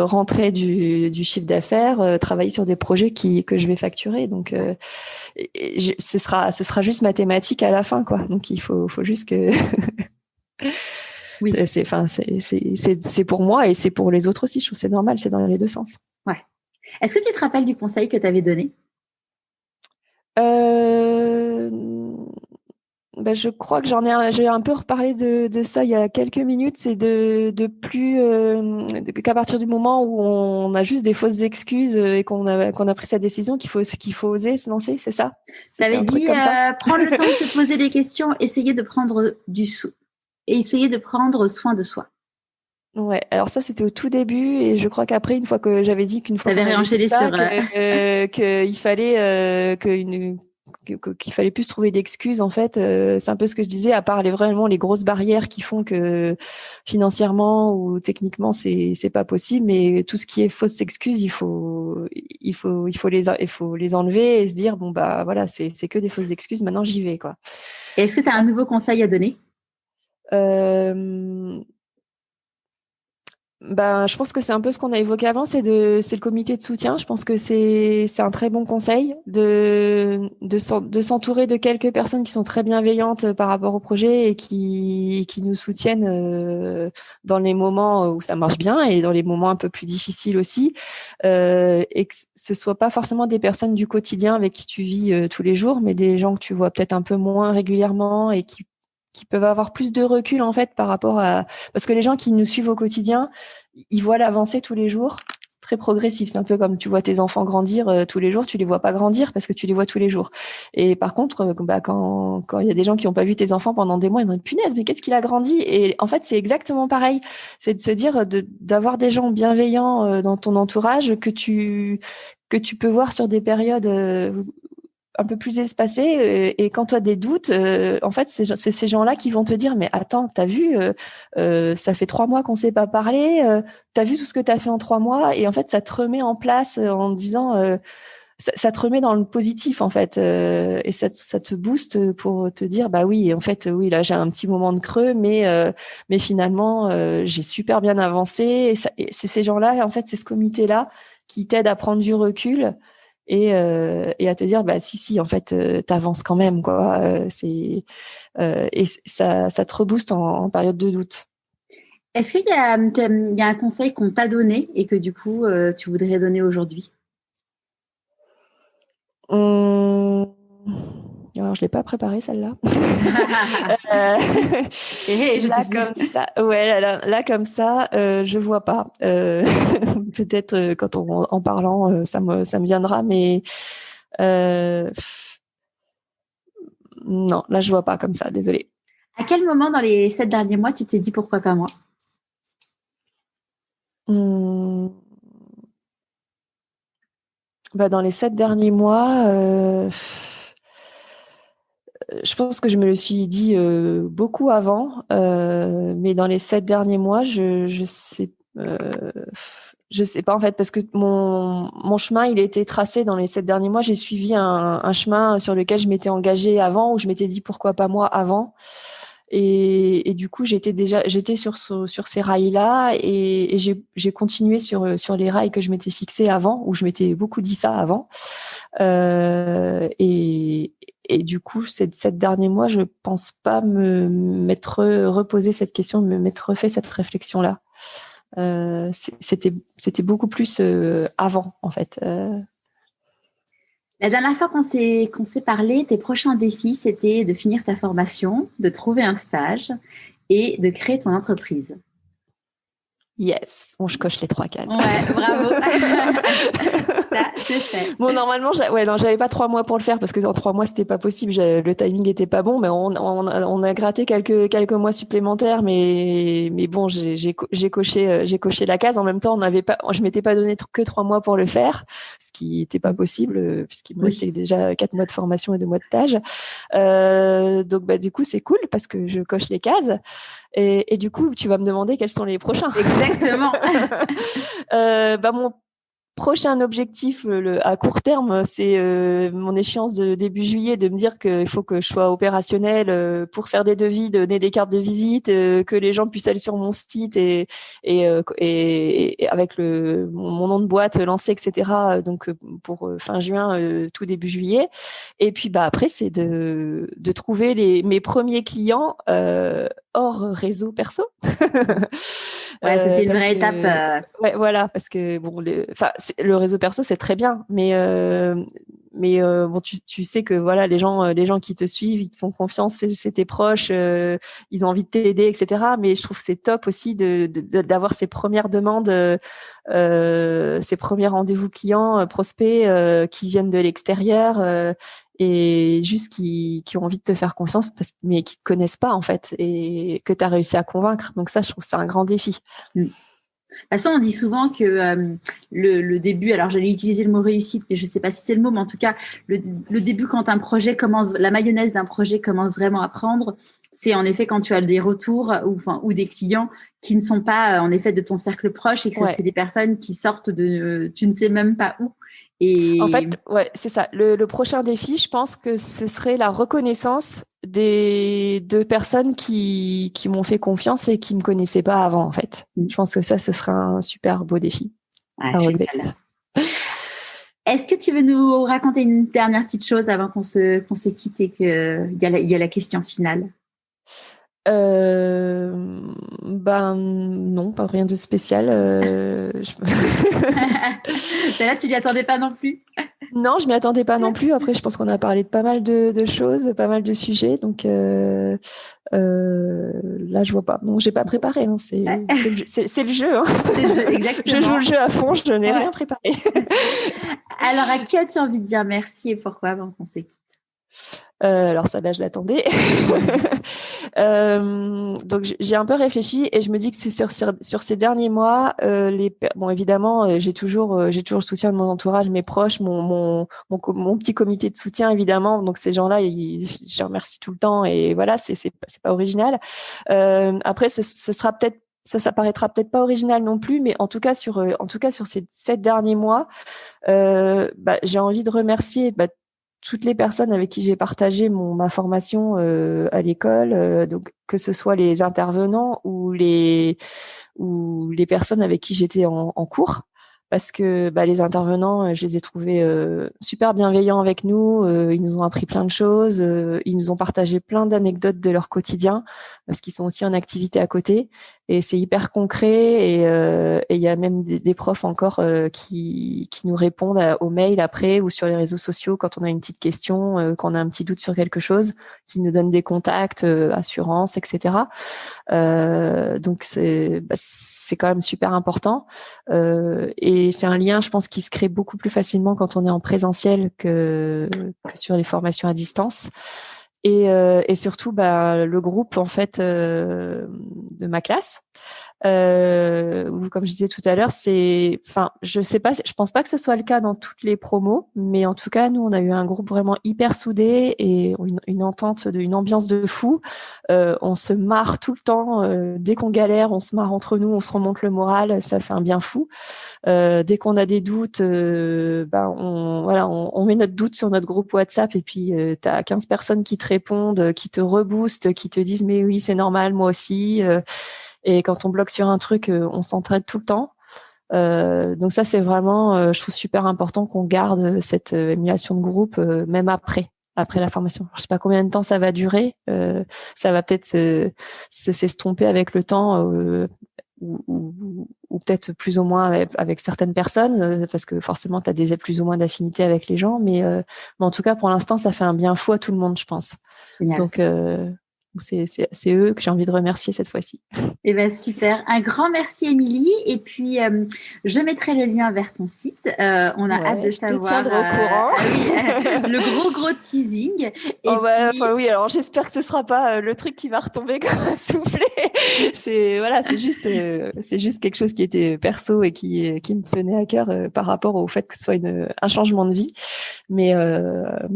rentrer du chiffre d'affaires, travailler sur des projets que je vais facturer. Donc, ce sera juste mathématique à la fin, quoi. Donc, il faut juste que oui. C'est pour moi et c'est pour les autres aussi. Je trouve que c'est normal, c'est dans les deux sens. Ouais. Est-ce que tu te rappelles du conseil que tu avais donné? Je crois que j'ai un peu reparlé de ça il y a quelques minutes. C'est qu'à partir du moment où on a juste des fausses excuses et qu'on a pris sa décision, qu'il faut oser se lancer, c'est ça? Ça avait dit prendre le temps de se poser des questions, essayer de prendre soin de soi. Ouais, alors ça c'était au tout début et je crois qu'après une fois que j'avais dit qu'une fois qu'on T'avais avait fait réenchaîné ça sur. qu'il fallait qu'il fallait plus trouver d'excuses en fait, c'est un peu ce que je disais, à part vraiment les grosses barrières qui font que financièrement ou techniquement c'est pas possible, mais tout ce qui est fausses excuses, il faut les enlever et se dire bon bah voilà, c'est que des fausses excuses, maintenant j'y vais quoi. Est-ce que tu as un nouveau conseil à donner? Euh, Ben, je pense que c'est un peu ce qu'on a évoqué avant, c'est le comité de soutien. Je pense que c'est un très bon conseil de s'entourer de quelques personnes qui sont très bienveillantes par rapport au projet et qui nous soutiennent dans les moments où ça marche bien et dans les moments un peu plus difficiles aussi. Et que ce soit pas forcément des personnes du quotidien avec qui tu vis tous les jours, mais des gens que tu vois peut-être un peu moins régulièrement et qui peuvent avoir plus de recul en fait par rapport à parce que les gens qui nous suivent au quotidien, ils voient l'avancée tous les jours, très progressif. C'est un peu comme tu vois tes enfants grandir tous les jours, tu les vois pas grandir parce que tu les vois tous les jours. Et par contre, quand il y a des gens qui n'ont pas vu tes enfants pendant des mois, ils disent punaise, mais qu'est-ce qu'il a grandi? Et en fait, c'est exactement pareil. C'est de se dire d'avoir des gens bienveillants dans ton entourage que tu peux voir sur des périodes un peu plus espacé et quand tu as des doutes, en fait, c'est ces gens-là qui vont te dire, mais attends, t'as vu, ça fait 3 mois qu'on s'est pas parlé, t'as vu tout ce que t'as fait en 3 mois et en fait, ça te remet en place en disant, ça te remet dans le positif en fait et ça te booste pour te dire, bah oui, en fait, oui, là j'ai un petit moment de creux, mais finalement, j'ai super bien avancé et c'est ces gens-là, en fait, c'est ce comité-là qui t'aide à prendre du recul et à te dire bah si en fait t'avances quand même quoi et ça te rebooste en période de doute. Est-ce qu'il y a un conseil qu'on t'a donné et que du coup, tu voudrais donner aujourd'hui? Alors je l'ai pas préparée celle-là. Je Là te suis. comme ça, ouais, là comme ça, je vois pas. Peut-être quand en parlant, ça me viendra, mais euh, non, là je vois pas comme ça. Désolée. À quel moment dans les 7 derniers mois, tu t'es dit pourquoi pas moi? Hum, Bah dans les 7 derniers mois, je pense que je me le suis dit beaucoup avant, mais dans les 7 derniers mois, je sais pas en fait parce que mon chemin il a été tracé dans les 7 derniers mois. J'ai suivi un chemin sur lequel je m'étais engagée avant où je m'étais dit pourquoi pas moi avant. Et du coup, j'étais sur ces rails-là et j'ai continué sur les rails que je m'étais fixés avant, où je m'étais beaucoup dit ça avant. Euh, et, et du coup, ces 7 derniers mois, je pense pas me m'être reposé cette question, me m'être refait cette réflexion-là. C'était beaucoup plus avant, en fait. La dernière fois qu'on s'est parlé, tes prochains défis, c'était de finir ta formation, de trouver un stage et de créer ton entreprise. Yes, bon, je coche les 3 cases. Ouais, bravo. Ça, c'est fait. Bon, normalement, ouais, non, j'avais pas 3 mois pour le faire parce que dans 3 mois, c'était pas possible. Le timing était pas bon, mais on a gratté quelques mois supplémentaires. Mais bon, j'ai coché la case. En même temps, je m'étais pas donné que 3 mois pour le faire, ce qui était pas possible puisqu'il me restait déjà 4 mois de formation et 2 mois de stage. Donc, bah, du coup, c'est cool parce que je coche les cases. Et du coup, tu vas me demander quels sont les prochains. Exactement. Bah, mon prochain objectif à court terme, c'est mon échéance de début juillet, de me dire qu'il faut que je sois opérationnelle pour faire des devis, donner des cartes de visite, que les gens puissent aller sur mon site et avec mon nom de boîte lancé, etc. Donc pour fin juin, tout début juillet. Et puis bah après, c'est de trouver mes premiers clients hors réseau perso. Ouais, ça c'est une Parce vraie étape. que ouais, voilà, parce que bon, le réseau perso c'est très bien, mais bon, tu sais que voilà, les gens qui te suivent, ils te font confiance, c'est tes proches, ils ont envie de t'aider, etc. Mais je trouve que c'est top aussi d'avoir ces premières demandes, ces premiers rendez-vous clients, prospects qui viennent de l'extérieur. et juste qui ont envie de te faire confiance, mais qui te connaissent pas en fait, et que tu as réussi à convaincre. Donc ça, je trouve que c'est un grand défi. De toute façon, on dit souvent que le début, alors j'allais utiliser le mot réussite, mais je ne sais pas si c'est le mot, mais en tout cas, le début, quand un projet commence, la mayonnaise d'un projet commence vraiment à prendre, c'est en effet quand tu as des retours ou des clients qui ne sont pas en effet de ton cercle proche, et que c'est des personnes qui sortent de tu ne sais même pas où. Et... En fait, c'est ça. Le prochain défi, je pense que ce serait la reconnaissance des deux personnes qui m'ont fait confiance et qui me connaissaient pas avant, en fait. Je pense que ça, ce serait un super beau défi. Génial. Est-ce que tu veux nous raconter une dernière petite chose avant qu'on se quitte et qu'il y a la question finale? Non, pas rien de spécial. Celle-là, tu t'y attendais pas non plus? Non, je m'y attendais pas non plus. Après, je pense qu'on a parlé de pas mal de choses, pas mal de sujets. Donc là, je vois pas. Non, j'ai pas préparé. Hein. C'est le jeu. Hein. C'est le jeu, exactement. Je joue le jeu à fond. Je n'ai rien préparé. Alors, à qui as-tu envie de dire merci et pourquoi avant qu'on se quitte? Alors ça, là, je l'attendais. Donc j'ai un peu réfléchi et je me dis que c'est sur ces derniers mois, bon évidemment, j'ai toujours le soutien de mon entourage, mes proches, mon petit comité de soutien évidemment. Donc ces gens-là, je les remercie tout le temps et voilà, c'est pas original. Après, ce sera peut-être ça paraîtra peut-être pas original non plus, mais en tout cas sur ces 7 derniers mois, j'ai envie de remercier toutes les personnes avec qui j'ai partagé ma formation à l'école, donc que ce soit les intervenants ou les personnes avec qui j'étais en cours, parce que les intervenants, je les ai trouvés super bienveillants avec nous, ils nous ont appris plein de choses, ils nous ont partagé plein d'anecdotes de leur quotidien, parce qu'ils sont aussi en activité à côté, et c'est hyper concret, et il y a même des profs encore qui nous répondent aux mails après ou sur les réseaux sociaux quand on a une petite question, quand on a un petit doute sur quelque chose, qui nous donnent des contacts, assurances, etc. Donc c'est quand même super important, et c'est un lien, je pense, qui se crée beaucoup plus facilement quand on est en présentiel que sur les formations à distance. Et surtout le groupe en fait de ma classe, où, comme je disais tout à l'heure, je sais pas, je pense pas que ce soit le cas dans toutes les promos, mais en tout cas nous on a eu un groupe vraiment hyper soudé et une entente, une ambiance de fou. On se marre tout le temps, dès qu'on galère on se marre entre nous, on se remonte le moral, ça fait un bien fou. Dès qu'on a des doutes, on met notre doute sur notre groupe WhatsApp, et puis t'as 15 personnes qui te répondent, qui te reboostent, qui te disent mais oui c'est normal, moi aussi. Et quand on bloque sur un truc, on s'entraide tout le temps. Donc ça, c'est vraiment, je trouve super important qu'on garde cette émulation de groupe, même après la formation. Je sais pas combien de temps ça va durer. Ça va peut-être s'estomper avec le temps, ou peut-être plus ou moins avec certaines personnes, parce que forcément, tu as plus ou moins d'affinité avec les gens. Mais en tout cas, pour l'instant, ça fait un bien fou à tout le monde, je pense. Génial. Donc, c'est eux que j'ai envie de remercier cette fois-ci. Eh ben super, un grand merci Émilie, et puis je mettrai le lien vers ton site. On a hâte de savoir. Je te tiendrai au courant. Le gros teasing. Et oui, alors j'espère que ce sera pas le truc qui va retomber comme un soufflé. C'est juste quelque chose qui était perso et qui me tenait à cœur par rapport au fait que ce soit un changement de vie. Mais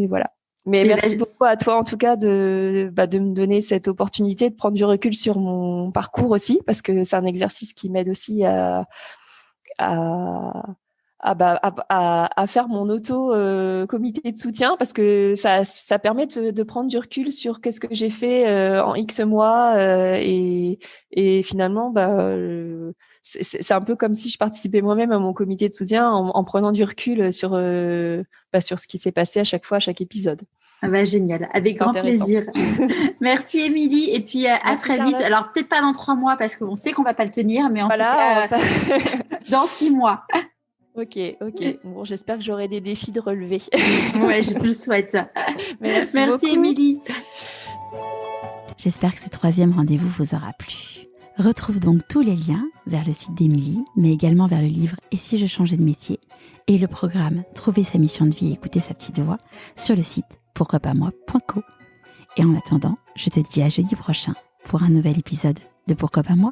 voilà. Mais merci beaucoup à toi en tout cas de me donner cette opportunité de prendre du recul sur mon parcours aussi, parce que c'est un exercice qui m'aide aussi à faire mon comité de soutien, parce que ça permet de prendre du recul sur qu'est-ce que j'ai fait en X mois, et finalement c'est un peu comme si je participais moi-même à mon comité de soutien en prenant du recul sur ce qui s'est passé à chaque épisode. Génial, avec grand plaisir. Merci Émilie, et puis à très vite. Alors peut-être pas dans 3 mois parce qu'on sait qu'on va pas le tenir, mais en tout cas dans 6 mois. Ok. Bon, j'espère que j'aurai des défis de relever. Ouais, je te le souhaite. Merci Émilie. J'espère que ce 3e rendez-vous vous aura plu. Retrouve donc tous les liens vers le site d'Émilie, mais également vers le livre « Et si je changeais de métier ?» et le programme « Trouver sa mission de vie et écouter sa petite voix » sur le site pourquoipasmoi.co. Et en attendant, je te dis à jeudi prochain pour un nouvel épisode de Pourquoi pas moi.